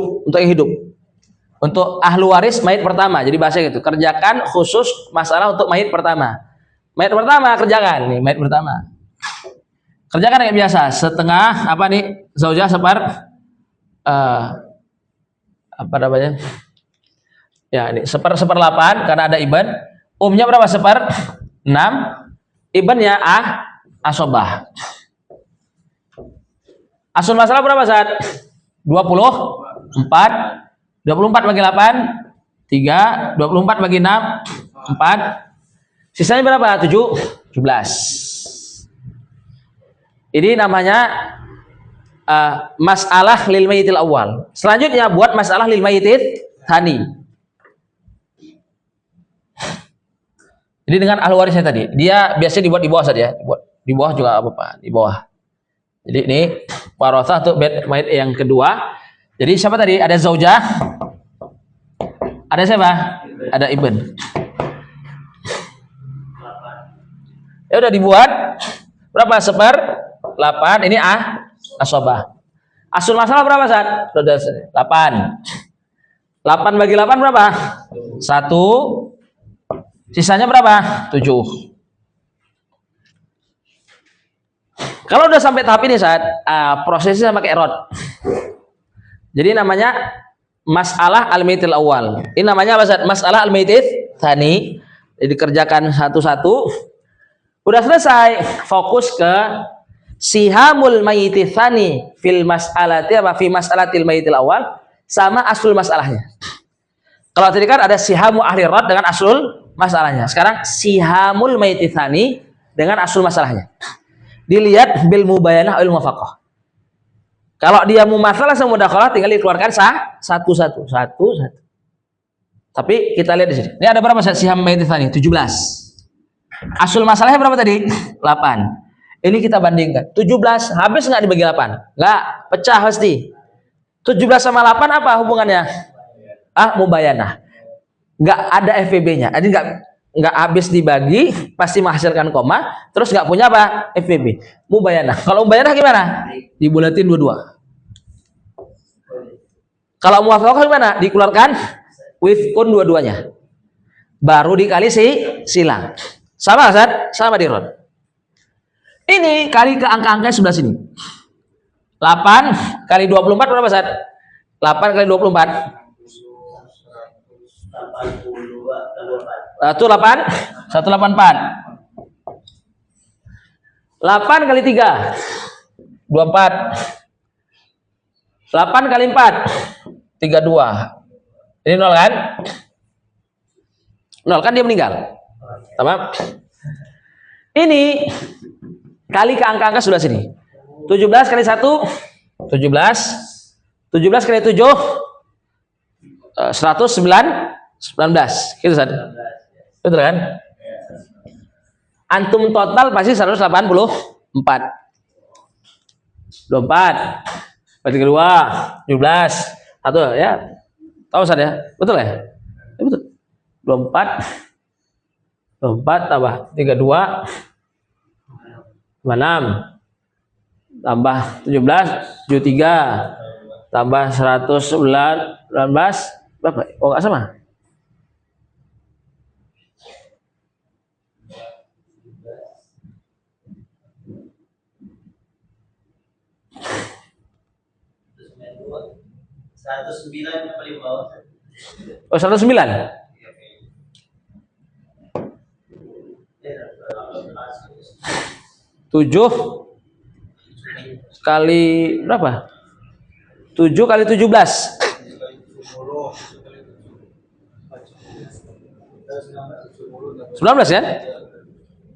Untuk ahlu waris mayit pertama. Jadi bahasa gitu. Kerjakan khusus masalah untuk mayit pertama. Mayit pertama kerjakan nih, mayit pertama. Kerjakan kayak biasa, setengah apa nih? Zaujah apa namanya? Ya, ini seperlapan karena ada iban. Umnya berapa? 1/6. Ibannya asobah. Asul masalah berapa saat? 24. 24 bagi 8 3, 24 bagi 6 4. Sisanya berapa? 17. Ini namanya masalah lil mayyitil awal. Selanjutnya buat masalah lil mayyitil tsani. Jadi dengan ahli warisnya tadi, dia biasanya dibuat di bawah saja, di bawah juga apa-apa, di bawah. Jadi ini warasah untuk mayit yang kedua. Jadi siapa tadi? Ada zaujah. Ada siapa? Ada ibn. Ya udah dibuat berapa? 1/8. Ini asobah. Asul masalah berapa saat? 8. 8 bagi 8 berapa? 1. Sisanya berapa? 7. Kalau udah sampai tahap ini saat prosesnya pakai erot. Jadi namanya masalah al-mayyitil awal. Ini namanya apa saat? Masalah al-mayyit tsani. Jadi dikerjakan satu-satu. Udah selesai, fokus ke sihamul mayyitil tsani fil mas'alati apa fi mas'alatil mayyitil awal sama aslul masalahnya. Kalau tadi kan ada sihamu ahli rad dengan aslul masalahnya. Sekarang sihamul mayyitil tsani dengan aslul masalahnya. Dilihat bil mubayanah il muwafaqah. Kalau dia mau masalah sama mudakhalah tinggal dikeluarkan satu-satu. Tapi kita lihat di sini. Ini ada berapa siham mayyitil tsani? 17. Asul masalahnya berapa tadi? 8. Ini kita bandingkan. 17 habis nggak dibagi 8? Nggak, pecah pasti. 17 sama 8 apa hubungannya? Mubayanah. Nggak ada FVB-nya. Jadi nggak habis dibagi, pasti menghasilkan koma, terus nggak punya apa? FVB. Mubayanah. Kalau mubayanah gimana? Dibulatin dua-dua. Kalau muwafaqah gimana? Dikeluarkan wifqun dua-duanya. Baru dikali silang. Sama Ustaz? Sama di rod. Ini kali ke angka-angka sebelah sini. 8 kali 24 berapa Ustaz? 8 kali 24. 184. 8 kali 3 24. 8 kali 4 32. Ini 0 kan? 0 kan dia meninggal. Tamam. Ini kali ke angka-angka sebelah sini. 17 kali 1 17. 17 kali 7 119. Gitu Ustaz. Betul kan? Antum total pasti 184. 24 berarti kedua 17 satu ya. Tahu Ustaz ya? Betul ya? Ya betul. 24 tambah 32 56 tambah 17 73 tambah 119 berapa? Oh enggak sama. Oh 109. 7 kali berapa? 7 kali 17. 19 kan?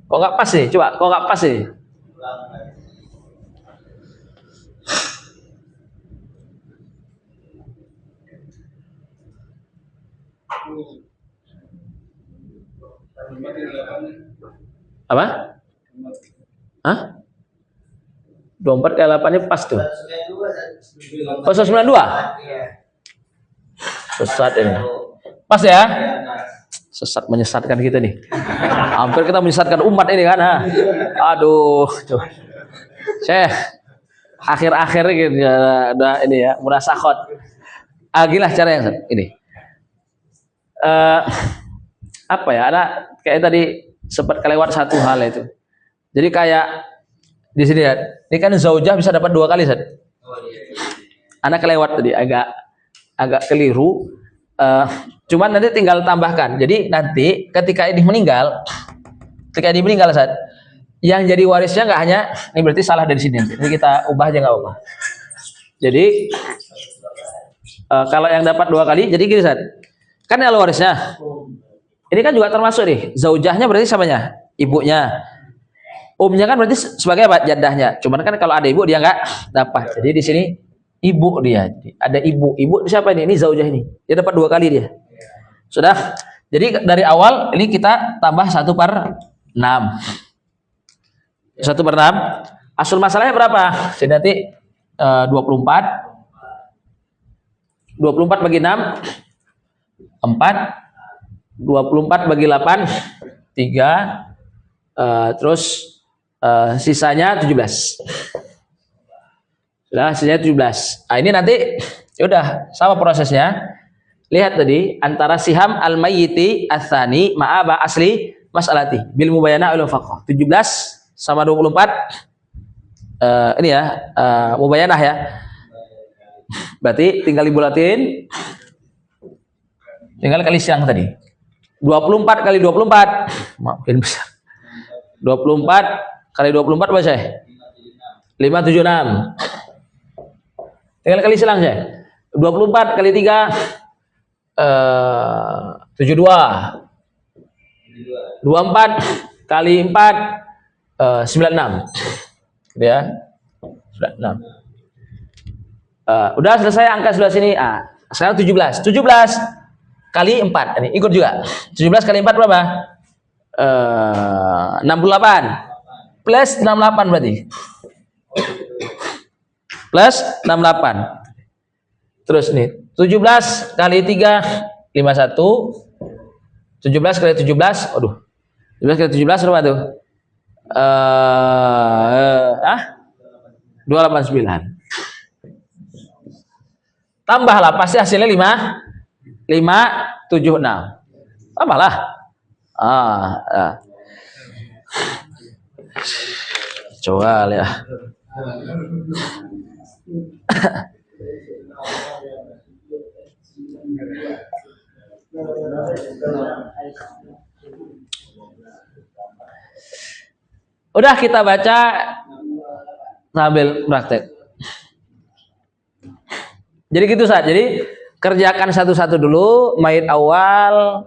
Kok nggak pas sih? Coba, kok nggak pas sih? Apa? Hah? 24 kali 8 ini pas tuh. Oh 192? Sesat ini. Pas ya? Sesat menyesatkan kita nih. Hampir kita menyesatkan umat ini kan. Aduh, tuh. Syekh, akhir-akhir gitu ya, udah ini ya, murasakhot. Agilah cara yang ini. Apa ya? Ada kayak tadi sempat kelewat satu hal itu. Jadi kayak di sini ya, ini kan zaujah bisa dapat 2 kali, Sat. Anak kelewat tadi, agak keliru. Cuman nanti tinggal tambahkan. Jadi nanti ketika ini meninggal, Sat, yang jadi warisnya nggak hanya ini, berarti salah dari sini. Jadi kita ubah aja nggak apa-apa. Jadi kalau yang dapat 2 kali, jadi gini, Sat. Kan kalau warisnya, ini kan juga termasuk nih. Zaujahnya berarti siapanya? Ibunya. Umnya kan berarti sebagai apa? Jaddahnya. Cuman kan kalau ada ibu dia nggak dapat. Jadi di sini ibu dia. Ada ibu. Ibu siapa ini? Ini zaujah ini. Dia dapat 2 kali dia. Sudah. Jadi dari awal ini kita tambah 1/6. 1/6. Asal masalahnya berapa? Jadi nanti 24. 24 bagi 6 4. 24 bagi 8 3. Terus sisanya 17. Sudah, sisanya 17. Nah, ini nanti udah sama prosesnya. Lihat tadi antara siham al-mayyiti ats-tsani ma'aba asli mas'alati bil mubayyana ul faqah. 17 sama 24 ini ya, mubayyanah ya. Berarti tinggal dibulatin. Tinggal kali siang tadi. 24 kali 24. Makin besar. 24 kali 24 berapa, Syekh? 576. Tinggal kali silang, Syekh. 24 kali 3 72. 24 kali 4 96. Gitu ya. 96. Udah selesai angka sebelah sini. Sekarang 17. 17 kali 4. Ini ikut juga. 17 kali 4 berapa? 68. Plus 68 berarti. Plus 68. Terus nih, 17 kali 3 51. 17 kali 17, aduh. 17 kali 17 berapa tuh? 289. Tambahlah, pasti hasilnya 576. Tambahlah. Coba ya. Udah kita baca sambil praktek. Jadi gitu, Sat. Jadi kerjakan satu-satu dulu, mayit awal,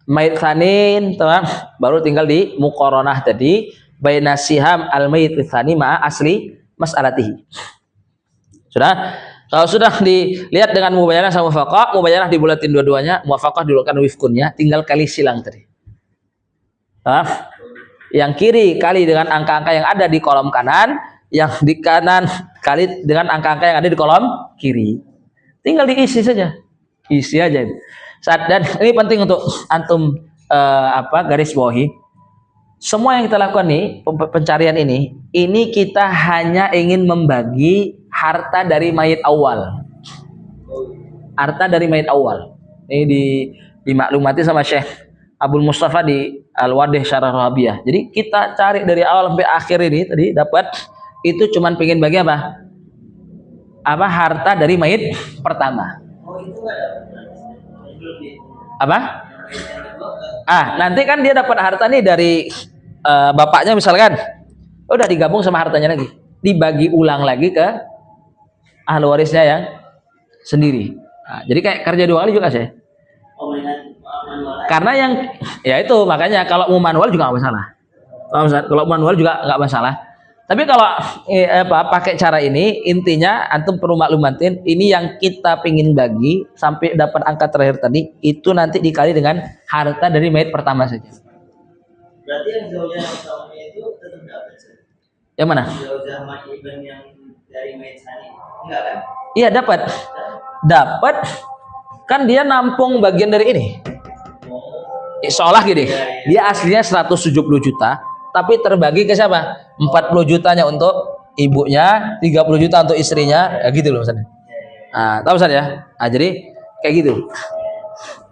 mayit tsanin, teman. Baru tinggal di muqaranah tadi, baina siham al-mayit tsani ma asli mas'alatihi. Sudah? Kalau sudah dilihat dengan mubayyanah sama muwafaqah, mubayyanah dibulatin dua-duanya, muwafaqah dibulatkan wifkunnya, tinggal kali silang tadi. Yang kiri kali dengan angka-angka yang ada di kolom kanan, yang di kanan kali dengan angka-angka yang ada di kolom kiri. Tinggal diisi saja. Isi aja itu. Dan ini penting untuk antum garis bawahi. Semua yang kita lakukan nih, pencarian ini kita hanya ingin membagi harta dari mayit awal. Harta dari mayit awal. Ini dimaklumati sama Syekh Abdul Mustafa di Al-Wadih Syarah Rahabiyah. Jadi kita cari dari awal sampai akhir ini tadi dapat itu cuman pengen bagi apa? Harta dari mayit pertama. Apa? Nanti kan dia dapat harta nih dari bapaknya misalkan. Udah digabung sama hartanya lagi. Dibagi ulang lagi ke ahli warisnya yang sendiri. Jadi kayak kerja 2 kali juga sih. Karena yang ya itu makanya kalau mau manual juga nggak masalah. Kalau manual juga nggak masalah. Tapi kalau pakai cara ini intinya antum perlu maklumatin ini yang kita pingin bagi sampai dapat angka terakhir tadi itu nanti dikali dengan harta dari mayit pertama saja. Berarti yang zaujah pertamanya itu tetap dapat. Yang mana? Zaujah mayit yang dari mayit tsani. Enggak kan? Iya dapat. Dapat kan dia nampung bagian dari ini. Seolah gini, dia aslinya 170 juta, tapi terbagi ke siapa? 40 jutanya untuk ibunya, 30 juta untuk istrinya, ya gitu loh misalnya. Nah, tahu Ustaz ya? Nah, jadi kayak gitu.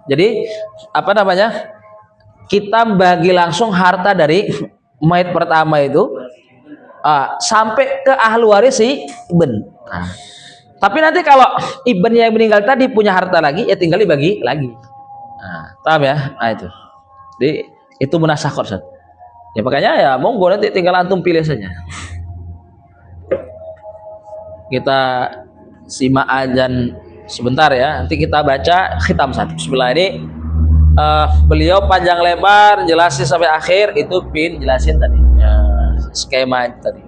Jadi apa namanya? Kita bagi langsung harta dari mayat pertama itu sampai ke ahli waris si Ibn. Nah, tapi nanti kalau Ibn yang meninggal tadi punya harta lagi, ya tinggal dibagi lagi. Nah, paham ya? Nah itu. Jadi itu munasakot, Ustaz. Ya makanya ya monggo nanti tinggal antum pilih saja. Kita simak azan sebentar ya. Nanti kita baca khitam satu. Bismillah ini beliau panjang lebar jelasin sampai akhir itu pin jelasin tadi. Ya, skema tadi.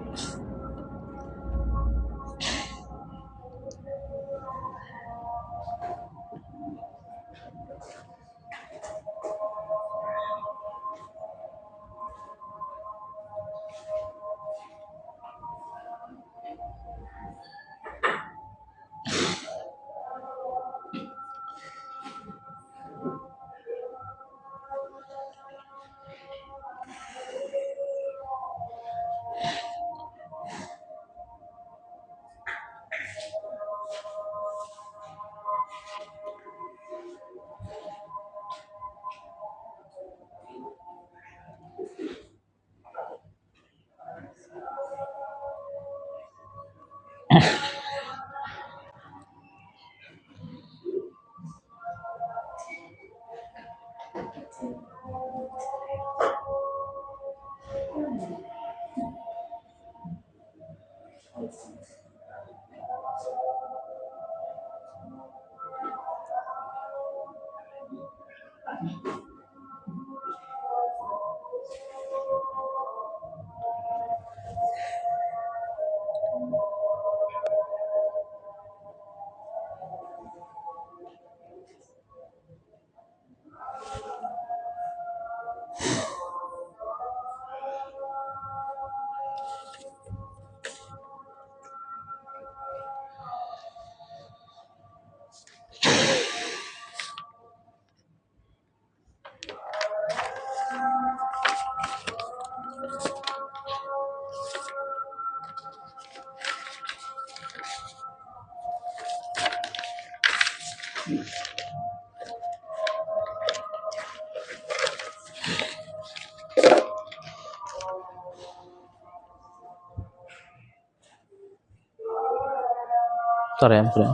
Bentar ya, bentar.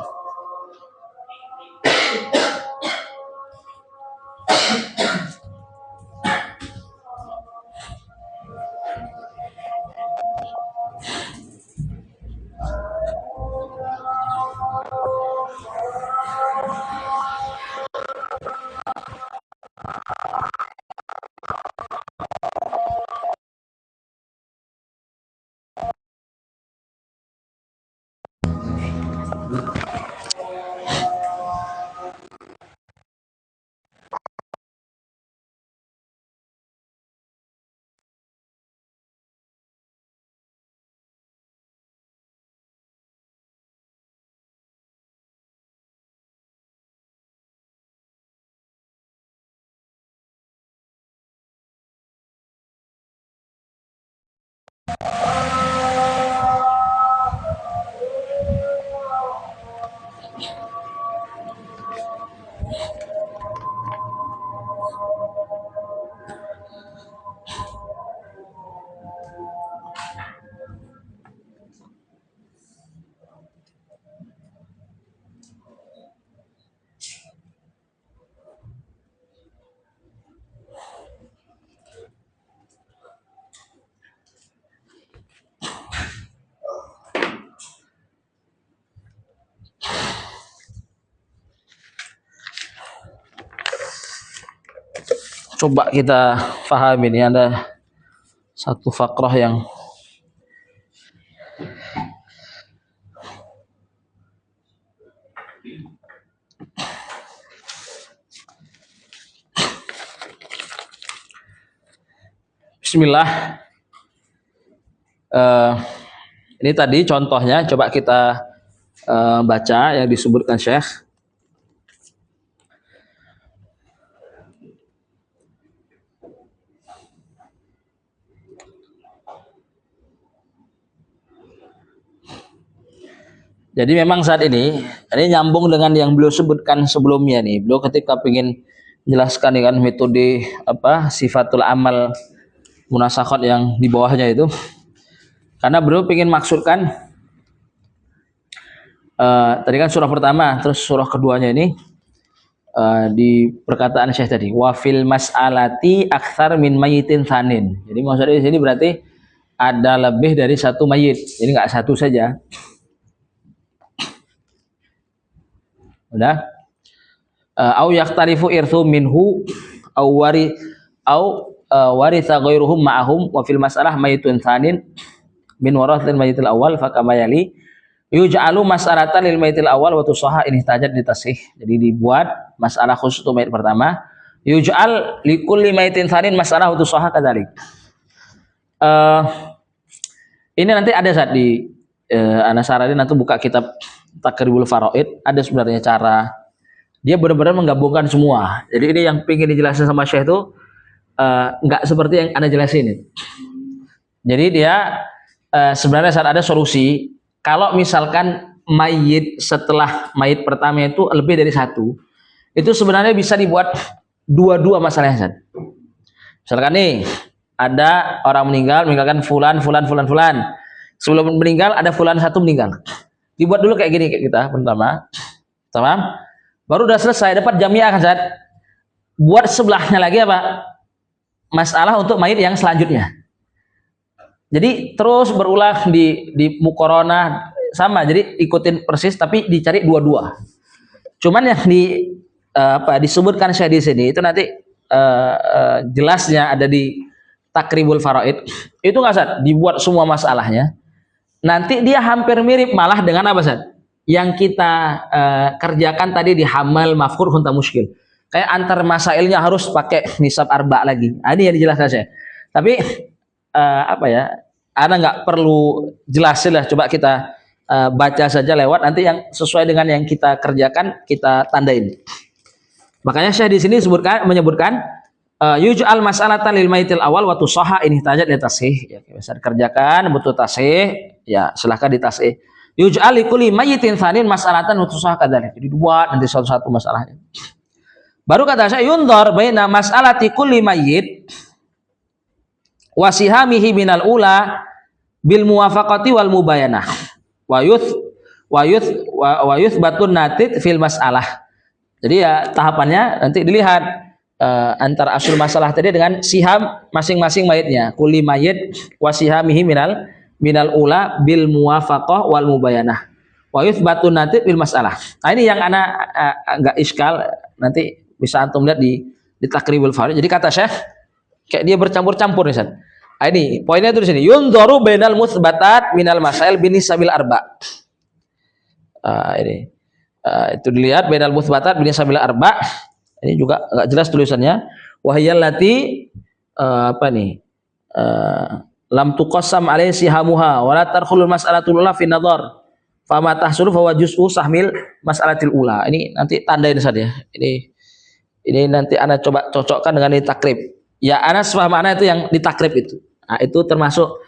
Coba kita pahami ini ada satu fakrah yang Bismillah. Ini tadi contohnya, coba kita baca yang disebutkan Syekh. Jadi memang saat ini nyambung dengan yang beliau sebutkan sebelumnya nih. Beliau ketika ingin menjelaskan dengan metode apa sifatul amal munasakhat yang di bawahnya itu, karena beliau ingin maksudkan tadi kan surah pertama, terus surah keduanya ini di perkataan Syekh tadi, wafil mas'alati akthar min mayitin thanin. Jadi maksudnya di sini berarti ada lebih dari satu mayit. Jadi nggak satu saja. Udah? Au yaktarifu irthu minhu au wari au waritha ghairuhum ma'ahum wa fil mas'alah mayitun thanin min warathil mayitil awal fakama yali yuj'alu mas'alatan lil mayitil awal wa tusaha in ihtajat ditasih. Jadi dibuat masalah khusus untuk mayit pertama, yuj'al likulli mayitin thanin masalah wa tusaha kadzalik. Ini nanti ada saat di Ana saranin nanti buka kitab Takribul Faraid, ada sebenarnya cara dia benar-benar menggabungkan semua. Jadi ini yang pengen dijelasin sama Syekh itu nggak seperti yang Anda jelasin. Jadi dia sebenarnya saat ada solusi kalau misalkan mayit setelah mayit pertama itu lebih dari satu, itu sebenarnya bisa dibuat dua-dua masalahnya. Misalkan nih ada orang meninggalkan fulan. Sebelum meninggal ada fulan satu meninggal. Dibuat dulu kayak gini kayak kita pertama. Tamam? Baru udah selesai dapat jamiah kan Zat. Buat sebelahnya lagi apa? Masalah untuk mayit yang selanjutnya. Jadi terus berulang di mukorona sama. Jadi ikutin persis tapi dicari dua-dua. Cuman yang disebutkan saya di sini itu nanti jelasnya ada di Takribul Faraid. Itu nggak Zat, dibuat semua masalahnya. Nanti dia hampir mirip malah dengan apa Zat? Yang kita kerjakan tadi di hamal mafkur hunta muskil. Kayak antar masailnya harus pakai nisab arba lagi. Ini yang dijelaskan saya. Tapi Anda nggak perlu jelasin lah. Coba kita baca saja lewat. Nanti yang sesuai dengan yang kita kerjakan kita tandain. Makanya saya di sini menyebutkan yuj'al mas'alatan lil maitil awal wa tusaha in ihtajat li tasih. Ya, bisa dikerjakan butuh tasih, ya silahkan ditasih. Yuj'al likulli mayyitin tsanin mas'alatan wa tusaha kadzalik. Jadi buat nanti satu-satu masalahnya. Baru kata saya yundhar baina mas'alati kulli mayyit wa sihamihi minal ula bil muwafaqati wal mubayanah. Wa yuthbatun natid fil mas'alah. Jadi ya tahapannya nanti dilihat antara asul masalah tadi dengan siham masing-masing mayitnya. Kulli mayyit wa sihamihi minal ula bil muwafaqah wal mubayanah. Wa yuthbatun natid fil mas'alah. Nah ini yang ana agak iskal, nanti bisa antum lihat di Takribul Faraid. Jadi kata Syekh kayak dia bercampur-campur nih San. Nah, ini poinnya itu di sini. Yundharu bainal mutsbatat minal masail binisabil arba. Ini itu dilihat bainal mutsbatat binisabil arba. Ini juga enggak jelas tulisannya. Wahyallati lam tuqassam alaihi sihamuha wa la tarkhulul mas'alatul ula fi nadhar. Fama tahsulu fa wajhu sahmil mas'alatil ula. Ini nanti tandain saja. Ini nanti Anda coba cocokkan dengan di takrib. Ya, Anda paham mana itu yang di takrib itu. Nah, itu termasuk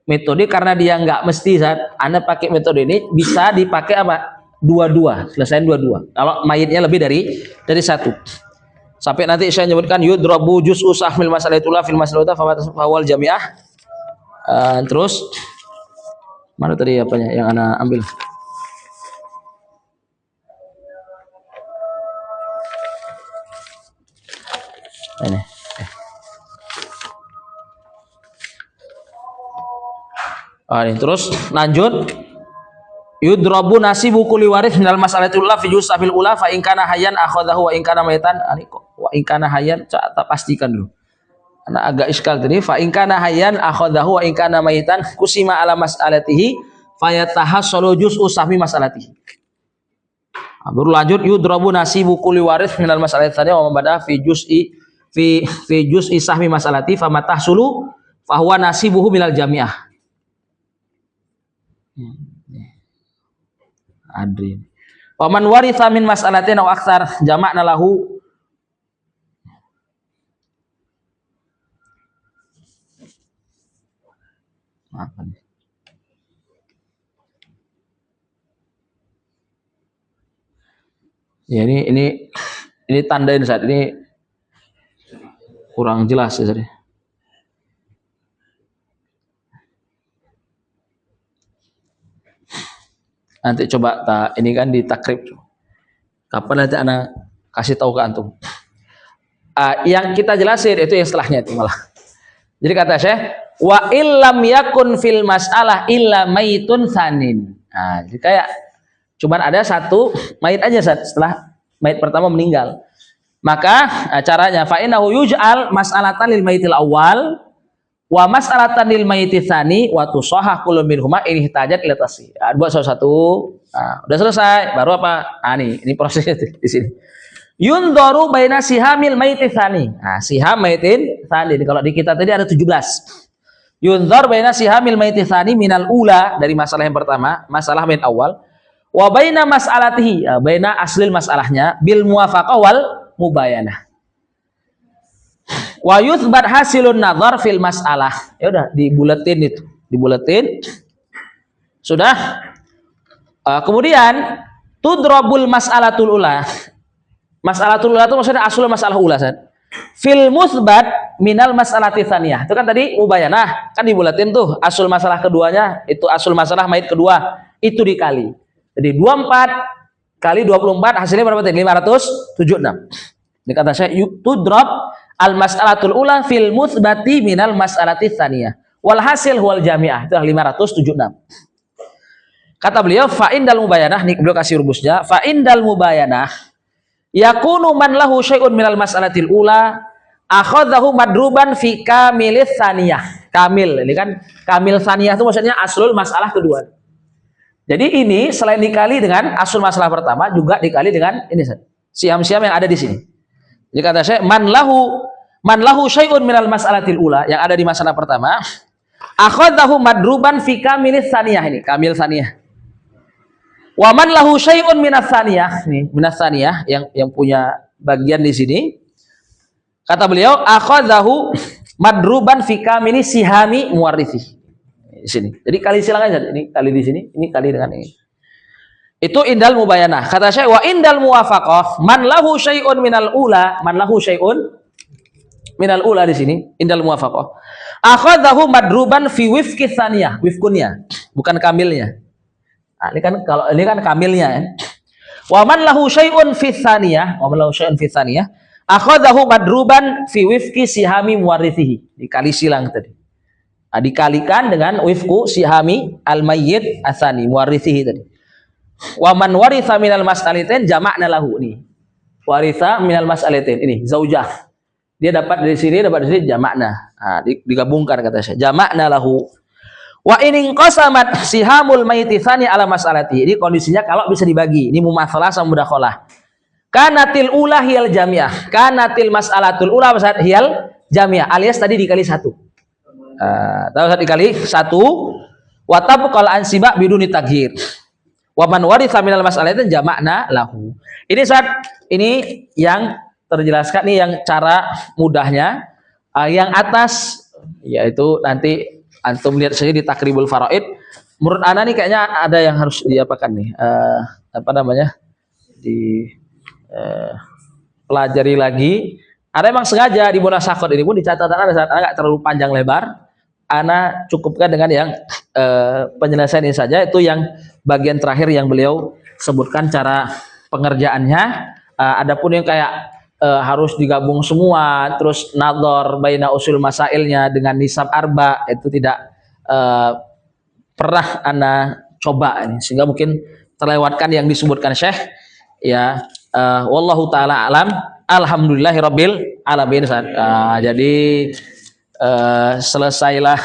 metode karena dia nggak mesti saat Anda pakai metode ini bisa dipakai apa? Dua-dua, selesain dua-dua. Kalau mayitnya lebih dari satu. Sampai nanti saya menyebutkan yudrabu juz'u sahmil mas'alatul ula fil mas'alatul fawal jami'ah. Terus mana tadi apanya yang Anda ambil? Ini. Ini terus lanjut. Yudrabu nasibu kulli waris minal mas'alatil ula fi juz'il ula fa in kana hayyan akhadahu wa in kana maitan. Wa in kana hayyan tak pastikan dulu. Karena agak iskal tadi fa in kana hayyan akhadahu wa in kana maitan kusima ala mas'alatihi fayatahassalu juz'u sahmi mas'alatihi. Baru lanjut yudrabu nasibu kulli waris minal mas'alatil tsaniya wa mabada fi juz'i sahmi mas'alati famatahsulu fa huwa nasibuhu minal jami'ah. Adri. Wa man waritha min mas'alatin aw aktsar jama'na lahu Ya ini tandain saat ini kurang jelas ya tadi. Nanti coba ini kan di takrib. Kapan nanti anak kasih tahu ke antum. Yang kita jelasin itu yang setelahnya itu malah. Jadi kata Syekh, wa illam yakun fil mas'alah illa maitun sanin. Nah, jadi kayak cuman ada satu mayit aja setelah mayit pertama meninggal. Maka caranya fa innahu yuj'al mas'alatan lil maitil awal wa mas'alatan lil maiti tsani wa tusahhah kullu minhuma in ihtajat ila tasih. Buat satu. Nah, udah selesai, baru apa? Ini prosesnya di sini. Yundaru baina sihamil maiti tsani. Nah, siham maitin tsani. Kalau di kita tadi ada 17. Yundar baina sihamil maiti tsani minal ula, dari masalah yang pertama, masalah mayit awal. Wa baina mas'alatihi, baina aslil masalahnya bil muwafaqah wal mubayanah. Wa yuthbat hasilun nadhar fil mas'alah. Ya udah dibuletin itu, dibuletin. Sudah. Kemudian tudrabul mas'alatul ula. Mas'alatul ula itu maksudnya asul masalah ula, fil musbat minal mas'alati tsaniyah. Itu kan tadi mubayanah, kan dibuletin tuh asul masalah keduanya, itu asul masalah mayit kedua, itu dikali. Jadi 24 kali 24 hasilnya berapa tadi? 576. Ini kata saya tudrab al mas'alatul ula fil musbati minal mas'alati tsaniyah. Wal hasil huwal jami'ah. Itu 576. Kata beliau fa indal mubayanah, nih beliau kasih rumusnya, fa indal mubayanah yakunu man lahu syai'un minal mas'alatil ula akhadhahu madruban fi kamilis tsaniyah. Kamil, ini kan kamil tsaniyah itu maksudnya aslul masalah kedua. Jadi ini selain dikali dengan asul masalah pertama juga dikali dengan ini siam-siam yang ada di sini. Jadi kata saya man lahu syai'un minal mas'alatil ula, yang ada di masalah pertama, akhadhahu madruban fi kamilis tsaniyah, ini kamil tsaniyah. Wa man lahu syai'un minas tsaniyah, nih minas tsaniyah yang punya bagian di sini. Kata beliau akhadhahu madruban fi kamili sihami muwarrithi. Di sini. Jadi kali silang aja, ini kali di sini, ini kali dengan ini. Itu indal mubayanah. Kata saya wa indal muwafaqah man lahu syai'un minal ula, man lahu syai'un minal ula di sini, indal muwafaqah. Akhadhahu madruban fi wifqi tsaniyah, wifkunnya, bukan kamilnya. Nah, ini kan kalau ini kan kamilnya ya. Wa man lahu syai'un fi tsaniyah, wa man lahu syai'un fi tsaniyah, akhadhahu madruban fi wifqi sihami muwarrithihi. Dikali silang tadi. Nah, dikalikan dengan wifqu sihami al-mayyit asani muwarrithihi tadi. Wa man waritha minal mas'alatain jama'na lahu, nih. Waritha minal mas'alatain, ini zaujah. Dia dapat dari sini jama'na. Nah, digabungkan kata saya. Jama'na lahu. Wa in qasamat sihamul mayyiti tsani ala mas'alati. Ini kondisinya kalau bisa dibagi. Ini mumatsalah sama mudakhalah. Kanatil ula hiyal jami'ah. Kanatil mas'alatul ula hiyal jami'ah. Alias tadi dikali 1. Tahu tadi dikali 1. Wa tabqal ansiba biduni taghir. Wa man waritha minal mas'alatin jama'na lahu. Ini yang terjelaskan nih, yang cara mudahnya. Yang atas yaitu nanti antum lihat saja di Takribul Faraid. Menurut ana nih kayaknya ada yang harus diapakan nih, apa namanya, di pelajari lagi. Ada emang sengaja di munasakhot ini pun di catatan ada saat agak terlalu panjang lebar. Ana cukupkan dengan yang penyelesaian ini saja. Itu yang bagian terakhir yang beliau sebutkan cara pengerjaannya. Adapun yang kayak harus digabung semua, terus nadhar baina usul masailnya dengan nisab arba, itu tidak pernah ana coba ini, sehingga mungkin terlewatkan yang disebutkan Syekh ya. Wallahu taala alam. Alhamdulillahirabbil alamin. Jadi selesailah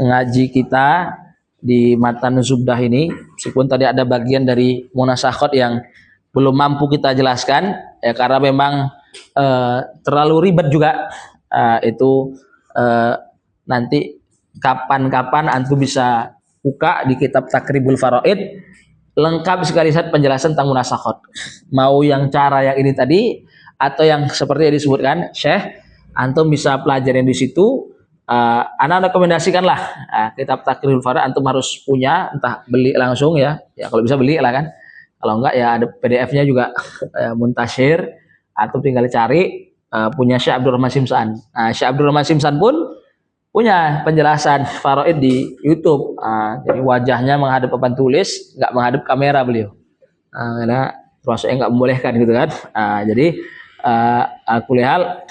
ngaji kita di matan Zubdah ini, meskipun tadi ada bagian dari munasakhot yang belum mampu kita jelaskan ya, karena memang terlalu ribet juga. Itu nanti kapan-kapan antum bisa buka di kitab Takribul Faraid, lengkap sekali saat penjelasan tentang munasakhot. Mau yang cara yang ini tadi atau yang seperti yang disebutkan Syekh, antum bisa pelajarin di situ. Ana rekomendasikanlah kitab Takribul Faraid antum harus punya, entah beli langsung ya kalau bisa beli lah kan. Kalau enggak ya ada PDF-nya juga muntasyir, atau tinggal cari punya Syekh Abdul Rahman Simsan. Nah, Syekh Abdul Rahman Simsan pun punya penjelasan faraid di YouTube. Jadi wajahnya menghadap papan tulis, nggak menghadap kamera beliau. Karena termasuknya nggak membolehkan gitu kan. Jadi kuliah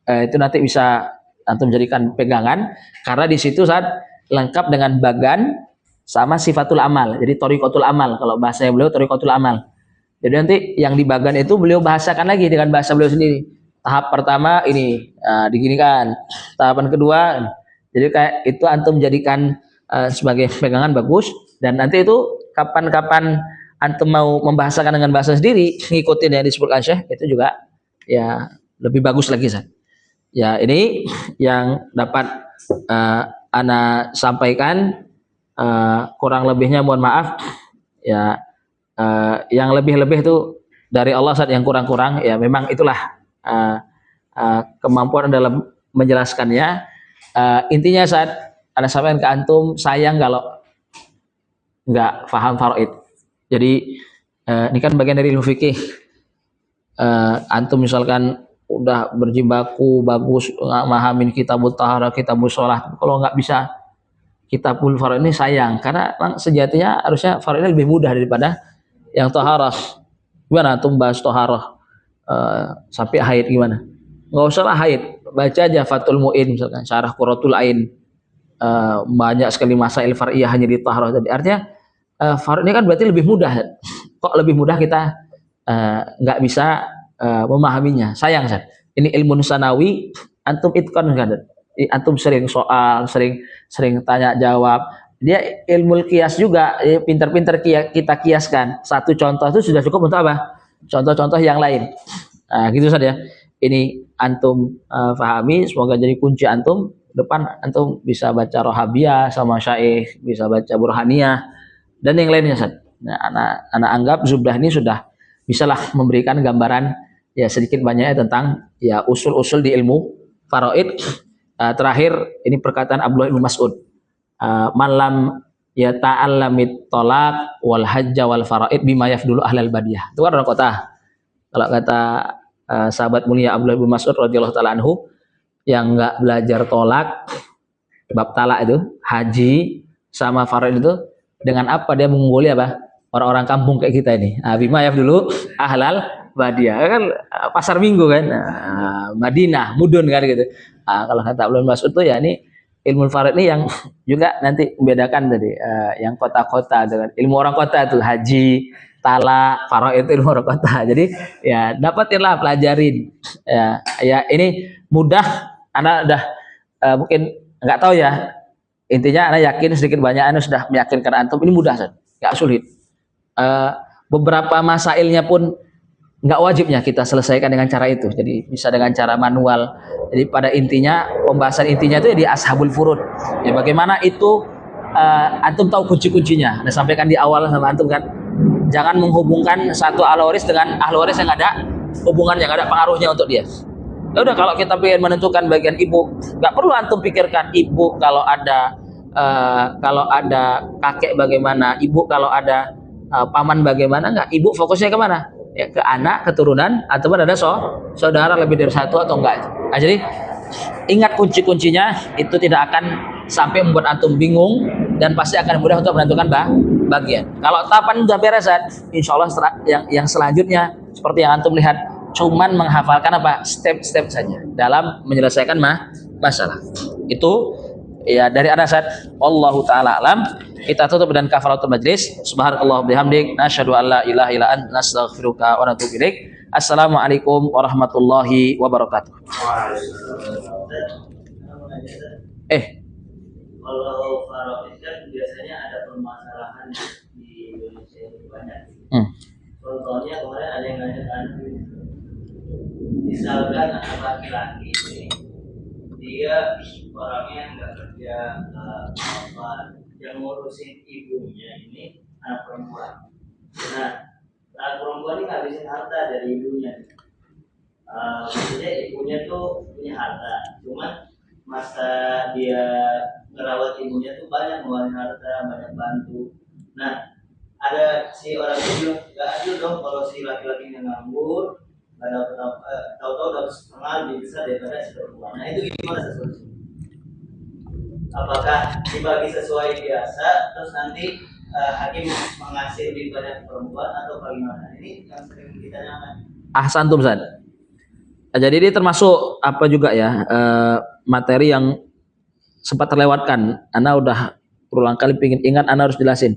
itu nanti bisa antum jadikan pegangan karena di situ saat lengkap dengan bagan sama sifatul amal. Jadi thoriqatul amal kalau bahasa beliau thoriqatul amal. Jadi nanti yang di bagan itu beliau bahasakan lagi dengan bahasa beliau sendiri. Tahap pertama ini diginikan, tahapan kedua. Jadi kayak itu antum jadikan sebagai pegangan bagus dan nanti itu kapan-kapan antum mau membahasakan dengan bahasa sendiri, ngikutin yang disebutkan Syekh itu juga ya lebih bagus lagi San. Ya ini yang dapat ana sampaikan, kurang lebihnya mohon maaf ya, yang lebih-lebih itu dari Allah saat yang kurang-kurang ya memang itulah kemampuan dalam menjelaskannya. Intinya saat ana sampaikan ke antum sayang kalau nggak paham faraid. Jadi ini kan bagian dari ilmu fikih. Antum misalkan udah berjibaku bagus mahamin kitabut taharah, kitabus sholat, kalau nggak bisa kitabul faraid ini sayang karena sejatinya harusnya faraid lebih mudah daripada yang taharah. Gimana antum bahas taharah sampai haid gimana? Nggak usah lah haid, baca aja Fathul Mu'in misalkan, Syarah Qurratul Ain, banyak sekali masail far'iyah hanya di taharah tadi. Artinya faraid ini kan berarti lebih mudah. Kok lebih mudah kita nggak bisa memahaminya? Sayang San. Ini ilmu sanawi, antum itqan kan? Antum sering soal, sering tanya jawab. Dia ilmu kias juga, pintar-pintar kita kiaskan. Satu contoh itu sudah cukup untuk apa? Contoh-contoh yang lain. Nah, gitu saja. Ini antum pahami, semoga jadi kunci antum. Depan antum bisa baca Rohabiyah sama Syaikh, bisa baca Burhaniyah dan yang lainnya. Nah, anak anggap Zubdah ini sudah bisalah memberikan gambaran ya sedikit banyaknya tentang ya usul-usul di ilmu faraid. Terakhir ini perkataan Abdullah bin Mas'ud, malam ya ta'allamit tolak wal hajja wal faraid bima yafdulu ahlal badiyah. Itu kan orang kota. Kalau kata sahabat mulia Abdullah bin Mas'ud radhiyallahu taala anhu, yang nggak belajar tolak bab talak itu, haji sama faraid itu, dengan apa dia mengungguli apa orang-orang kampung kayak kita ini. Bima yafdulu ahlal badiyah kan pasar minggu kan, Madinah, mudun kan gitu. Kalau kata Abdullah bin Mas'ud tuh ya ini ilmu faraid ini yang juga nanti membedakan tadi yang kota-kota dengan ilmu orang kota itu haji, talak, faraid itu ilmu orang kota. Jadi ya dapatinlah pelajarin. Ya ini mudah, anak udah mungkin nggak tahu ya. Intinya anak yakin sedikit banyak anak sudah meyakinkan antum ini mudah San, nggak sulit. Beberapa masailnya pun nggak wajibnya kita selesaikan dengan cara itu, jadi bisa dengan cara manual. Jadi pada intinya pembahasan intinya itu ya di ashabul furud ya, bagaimana itu antum tahu kunci-kuncinya. Nah, sampaikan di awal sama antum kan, jangan menghubungkan satu ahli waris dengan ahli waris yang ada hubungannya, yang ada pengaruhnya untuk dia. Ya udah, kalau kita ingin menentukan bagian ibu, nggak perlu antum pikirkan ibu kalau ada kakek bagaimana, ibu kalau ada paman bagaimana. Nggak, ibu fokusnya kemana? Ya, ke anak, keturunan, atau ada saudara lebih dari satu atau enggak. Nah, jadi ingat kunci-kuncinya, itu tidak akan sampai membuat antum bingung dan pasti akan mudah untuk menentukan bagian. Kalau tahapan sudah beres, insya Allah yang selanjutnya seperti yang antum lihat, cuman menghafalkan apa step-step saja dalam menyelesaikan masalah. Itu ya dari Anasat. Wallahu taala alam. Kita tutup dengan kafaratul majlis. Subhanakallah bihamdik, nasyhadu an la ilaha illa anta, nastaghfiruka wa natubu ilaik. Assalamualaikum warahmatullahi wabarakatuh. Kalau faraid kan biasanya ada permasalahan di Indonesia ini banyak. Contohnya kemarin ada yang nanyakan, misalkan anak laki-laki ini dia orangnya nggak kerja, apa, yang ngurusin ibunya ini anak perempuan. Nah, anak perempuan ini ngabisin harta dari ibunya. Maksudnya ibunya tuh punya harta, cuman masa dia ngerawat ibunya tuh banyak ngeluarin harta, banyak bantu. Nah, ada si orang itu bilang nggak adil dong kalau si laki-lakinya nganggur nggak dapat tahu-tahu dapat setengah lebih besar daripada si perempuan. Nah itu gimana solusinya? Apakah dibagi sesuai biasa terus nanti hakim mengasih lebih banyak perempuan atau bagaimana? Ini yang sering kita nyaman. Ahsan tuh Ustaz. Jadi ini termasuk apa juga ya, materi yang sempat terlewatkan. Ana udah berulang kali pingin ingat, Ana harus jelasin.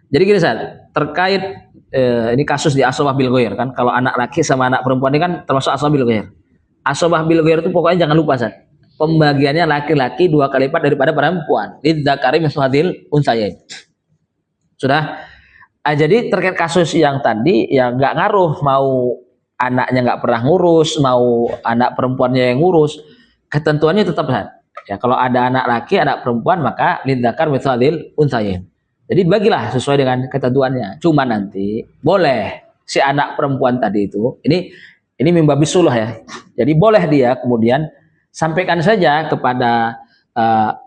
Jadi gini Ustaz, terkait ini kasus di asobah bil ghair kan, kalau anak laki sama anak perempuan ini kan termasuk asobah bil ghair. Asobah bil ghair itu pokoknya jangan lupa Ustaz, pembagiannya laki-laki 2 kali lipat daripada perempuan. Lidzakari mithlu hadzal unsayain. Sudah. Jadi terkait kasus yang tadi ya nggak ngaruh mau anaknya nggak pernah ngurus, mau anak perempuannya yang ngurus, ketentuannya tetap Ustaz. Ya kalau ada anak laki, anak perempuan maka lidzakar mithlu hadzal unsayain. Jadi bagilah sesuai dengan ketentuannya. Cuma nanti boleh si anak perempuan tadi itu, ini mimbabi suluh ya. Jadi boleh dia kemudian sampaikan saja kepada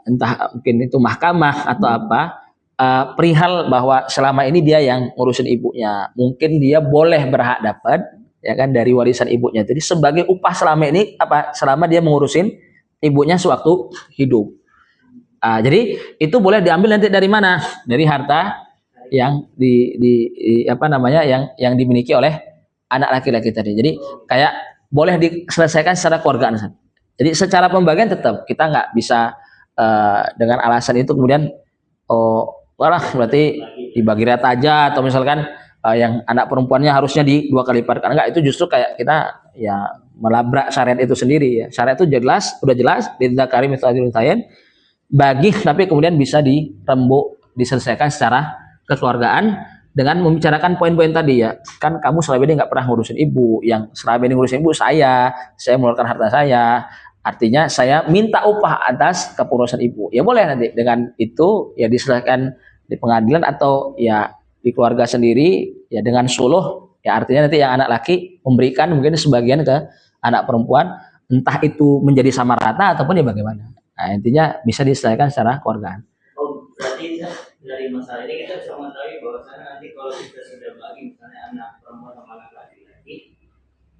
entah mungkin itu mahkamah atau apa, perihal bahwa selama ini dia yang ngurusin ibunya. Mungkin dia boleh berhak dapat ya kan dari warisan ibunya. Jadi sebagai upah selama ini apa selama dia mengurusin ibunya sewaktu hidup. Jadi itu boleh diambil nanti dari mana? Dari harta yang apa namanya yang dimiliki oleh anak laki-laki tadi. Jadi kayak boleh diselesaikan secara keluargaan. Jadi secara pembagian tetap kita nggak bisa dengan alasan itu kemudian walah berarti dibagi rata aja atau misalkan yang anak perempuannya harusnya di 2 kali lipat. Karena enggak, itu justru kayak kita ya melabrak syariat itu sendiri ya. Syariat itu jelas, udah jelas lidzakari mithlu hadzal unsayain, bagi tapi kemudian bisa dirembuk, diselesaikan secara kekeluargaan dengan membicarakan poin-poin tadi ya. Kan kamu selama ini nggak pernah ngurusin ibu, yang selama ini ngurusin ibu saya mengeluarkan harta saya, artinya saya minta upah atas kepurusan ibu. Ya boleh nanti dengan itu ya diselesaikan di pengadilan atau ya di keluarga sendiri ya dengan suluh, ya artinya nanti yang anak laki memberikan mungkin sebagian ke anak perempuan, entah itu menjadi sama rata ataupun ya bagaimana. Nah, intinya bisa diselesaikan secara keluargaan. Oh, berarti dari masalah ini kita bisa mengetahui bahwasanya nanti kalau kita sudah bagi misalnya anak perempuan sama anak laki-laki,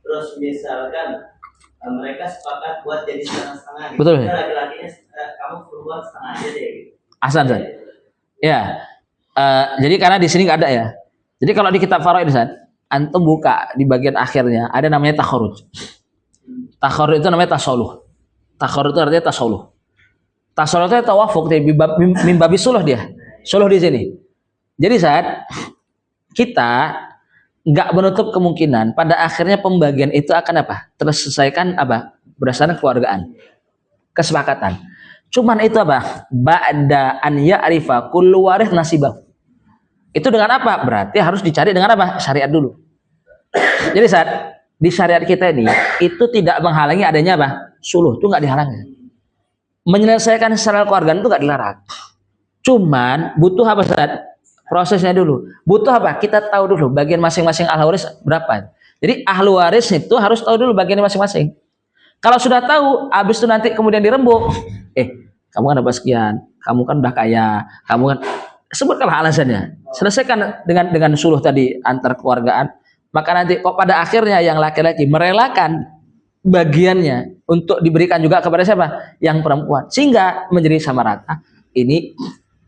terus misalkan mereka sepakat buat jadi setengah-setengah gitu. Betul. Laki-lakinya kamu perempuan setengah aja deh gitu. Ahsan. Ya. Jadi karena di sini nggak ada ya. Jadi kalau di kitab faraid antum buka di bagian akhirnya ada namanya takharuj. Takharuj itu namanya tasawluh. Takharuj itu artinya tasawluh. Tasawuf itu tawafuk min babi suluh dia. Suluh di sini. Jadi saat kita nggak menutup kemungkinan pada akhirnya pembagian itu akan apa? Terselesaikan apa? Berdasarkan keluargaan. Kesepakatan. Cuman itu apa? Ba'da an ya'rifa kullu warith nasibah. Itu dengan apa? Berarti harus dicari dengan apa? Syariat dulu. Jadi saat di syariat kita ini itu tidak menghalangi adanya apa? Suluh itu nggak dihalangi. Menyelesaikan secara keluarga itu nggak dilarang. Cuman butuh apa Ustaz? Prosesnya dulu. Butuh apa? Kita tahu dulu bagian masing-masing ahli waris berapa. Jadi ahli waris itu harus tahu dulu bagian masing-masing. Kalau sudah tahu, habis itu nanti kemudian dirembuk. Kamu kan dapat sekian, kamu kan udah kaya, kamu kan sebutkanlah alasannya. Selesaikan dengan suluh tadi antar keluargaan. Maka nanti kok pada akhirnya yang laki-laki merelakan bagiannya untuk diberikan juga kepada siapa? Yang perempuan, sehingga menjadi sama rata. Ini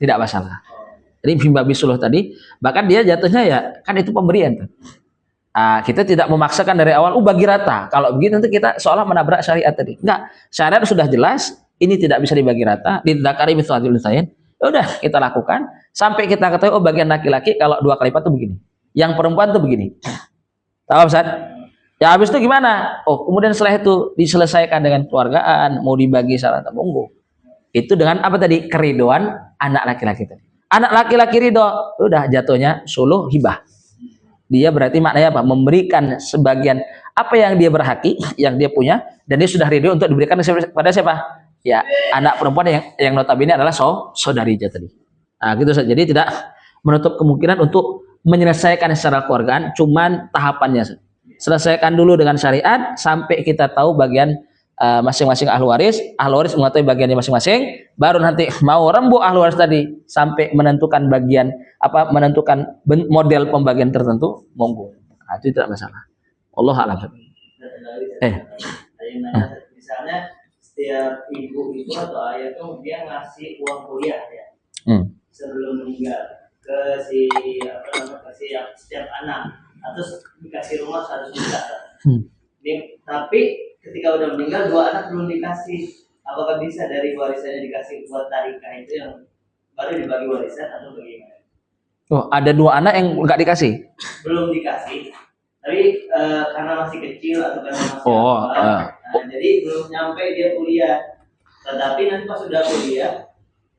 tidak masalah. Jadi bimbabi suluh tadi, bahkan dia jatuhnya ya kan itu pemberian tuh. Kita tidak memaksakan dari awal bagi rata. Kalau begitu nanti kita seolah menabrak syariat tadi. Enggak, syariat sudah jelas ini tidak bisa dibagi rata. Lidzakari mithlu hadzal unsayain. Ya udah kita lakukan sampai kita ketahui bagian laki-laki kalau 2 kali lipat tuh begini. Yang perempuan tuh begini. Tahu Ustaz? Ya habis itu gimana? Kemudian setelah itu diselesaikan dengan keluargaan, mau dibagi secara monggo. Itu dengan apa tadi? Keridoan anak laki-laki tadi. Anak laki-laki ridho, udah jatuhnya suluh hibah. Dia berarti maknanya apa? Memberikan sebagian apa yang dia berhaki, yang dia punya, dan dia sudah ridho untuk diberikan kepada siapa? Ya, anak perempuan yang notabene adalah saudari tadi. Gitu saja. Jadi tidak menutup kemungkinan untuk menyelesaikan secara keluargaan, cuman tahapannya. Selesaikan dulu dengan syariat sampai kita tahu bagian masing-masing ahli waris mengetahui bagiannya masing-masing, baru nanti mau rembuk ahli waris tadi sampai menentukan bagian apa menentukan model pembagian tertentu, monggo. Nah, itu tidak masalah. Allah alam. Misalnya setiap ibu itu atau ayah itu dia ngasih uang kuliah ya sebelum meninggal ke si apa namanya ke si setiap anak atau dikasih rumah 100 juta. Tapi ketika udah meninggal 2 anak belum dikasih, apakah bisa dari warisannya dikasih buat tarikah itu yang baru dibagi warisan atau bagaimana? Oh, ada 2 anak yang nggak dikasih? Belum dikasih, tapi karena masih kecil atau karena masih jadi belum nyampe dia kuliah. Tetapi nanti pas sudah kuliah,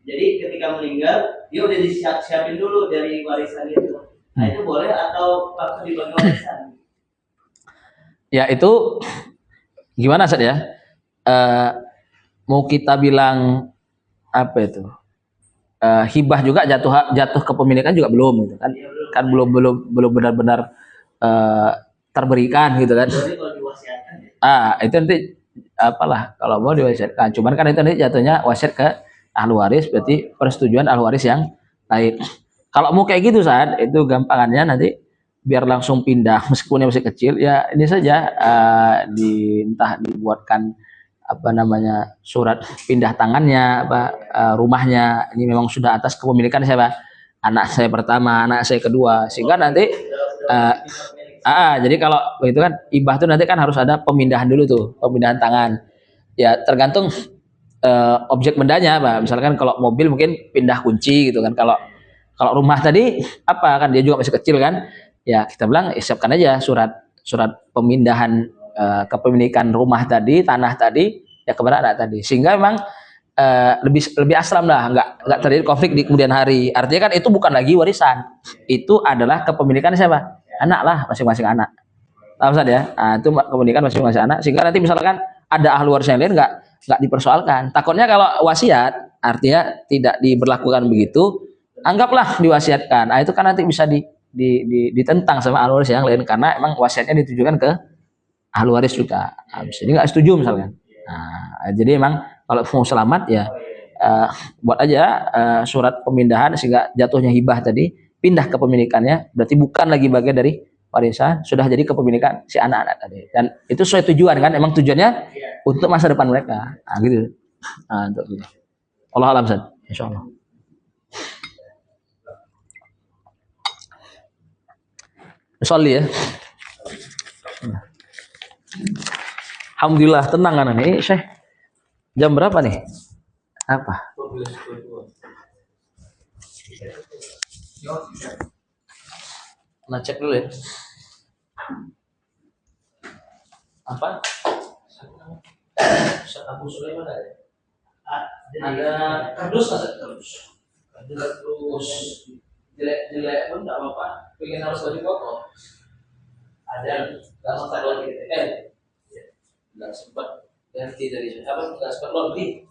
jadi ketika meninggal dia udah disiapin dulu dari warisan itu. Nah itu boleh atau langsung dibagi warisan? Ya itu gimana Ustaz ya? Mau kita bilang apa itu? Hibah juga jatuh kepemilikan juga belum gitu kan? Ya, belum. Kan belum benar-benar terberikan gitu kan? Jadi kalau diwasiatkan ya? Itu nanti apalah kalau mau diwasiatkan. Cuman kan itu nanti jatuhnya wasiat ke ahli waris, berarti persetujuan ahli waris yang lain. Kalau mau kayak gitu saat itu gampangannya nanti biar langsung pindah meskipun masih kecil ya ini saja entah dibuatkan apa namanya surat pindah tangannya apa rumahnya ini memang sudah atas kepemilikan siapa anak saya pertama anak saya kedua sehingga nanti jadi kalau itu kan ibah tuh nanti kan harus ada pemindahan dulu tuh pemindahan tangan ya tergantung objek bendanya Pak. Misalkan kalau mobil mungkin pindah kunci gitu kan kalau rumah tadi apa kan dia juga masih kecil kan ya kita bilang siapkan aja surat pemindahan kepemilikan rumah tadi tanah tadi ya kepada anak tadi sehingga memang lebih asram lah nggak terjadi konflik di kemudian hari artinya kan itu bukan lagi warisan itu adalah kepemilikan siapa anak lah masing-masing anak tahu Ustaz ya itu kepemilikan masing-masing anak sehingga nanti misalkan ada ahli waris yang lain nggak dipersoalkan takutnya kalau wasiat artinya tidak diberlakukan begitu anggaplah diwasiatkan itu kan nanti bisa ditentang sama ahli waris yang lain karena emang wasiatnya ditujukan ke ahli waris juga. Jadi nggak setuju misalkan. Jadi emang kalau mau selamat ya buat aja surat pemindahan sehingga jatuhnya hibah tadi pindah kepemilikannya berarti bukan lagi bagian dari warisan sudah jadi kepemilikan si anak-anak tadi dan itu sesuai tujuan kan emang tujuannya untuk masa depan mereka. Gitu. Untuk gitu. Allah alam Ustaz. Insyaallah. Sholli ya. Alhamdulillah tenang kan ini Syekh. Jam berapa nih? Apa? Nah cek dulu ya. Apa? Ustaz Abu Sulaiman ada? Ada kardus nggak kardus? Kardus jelek pun nggak apa-apa. Pengen harus baju foto. Ada nggak sempat lagi nggak sempat ganti dari apa nggak sempat laundry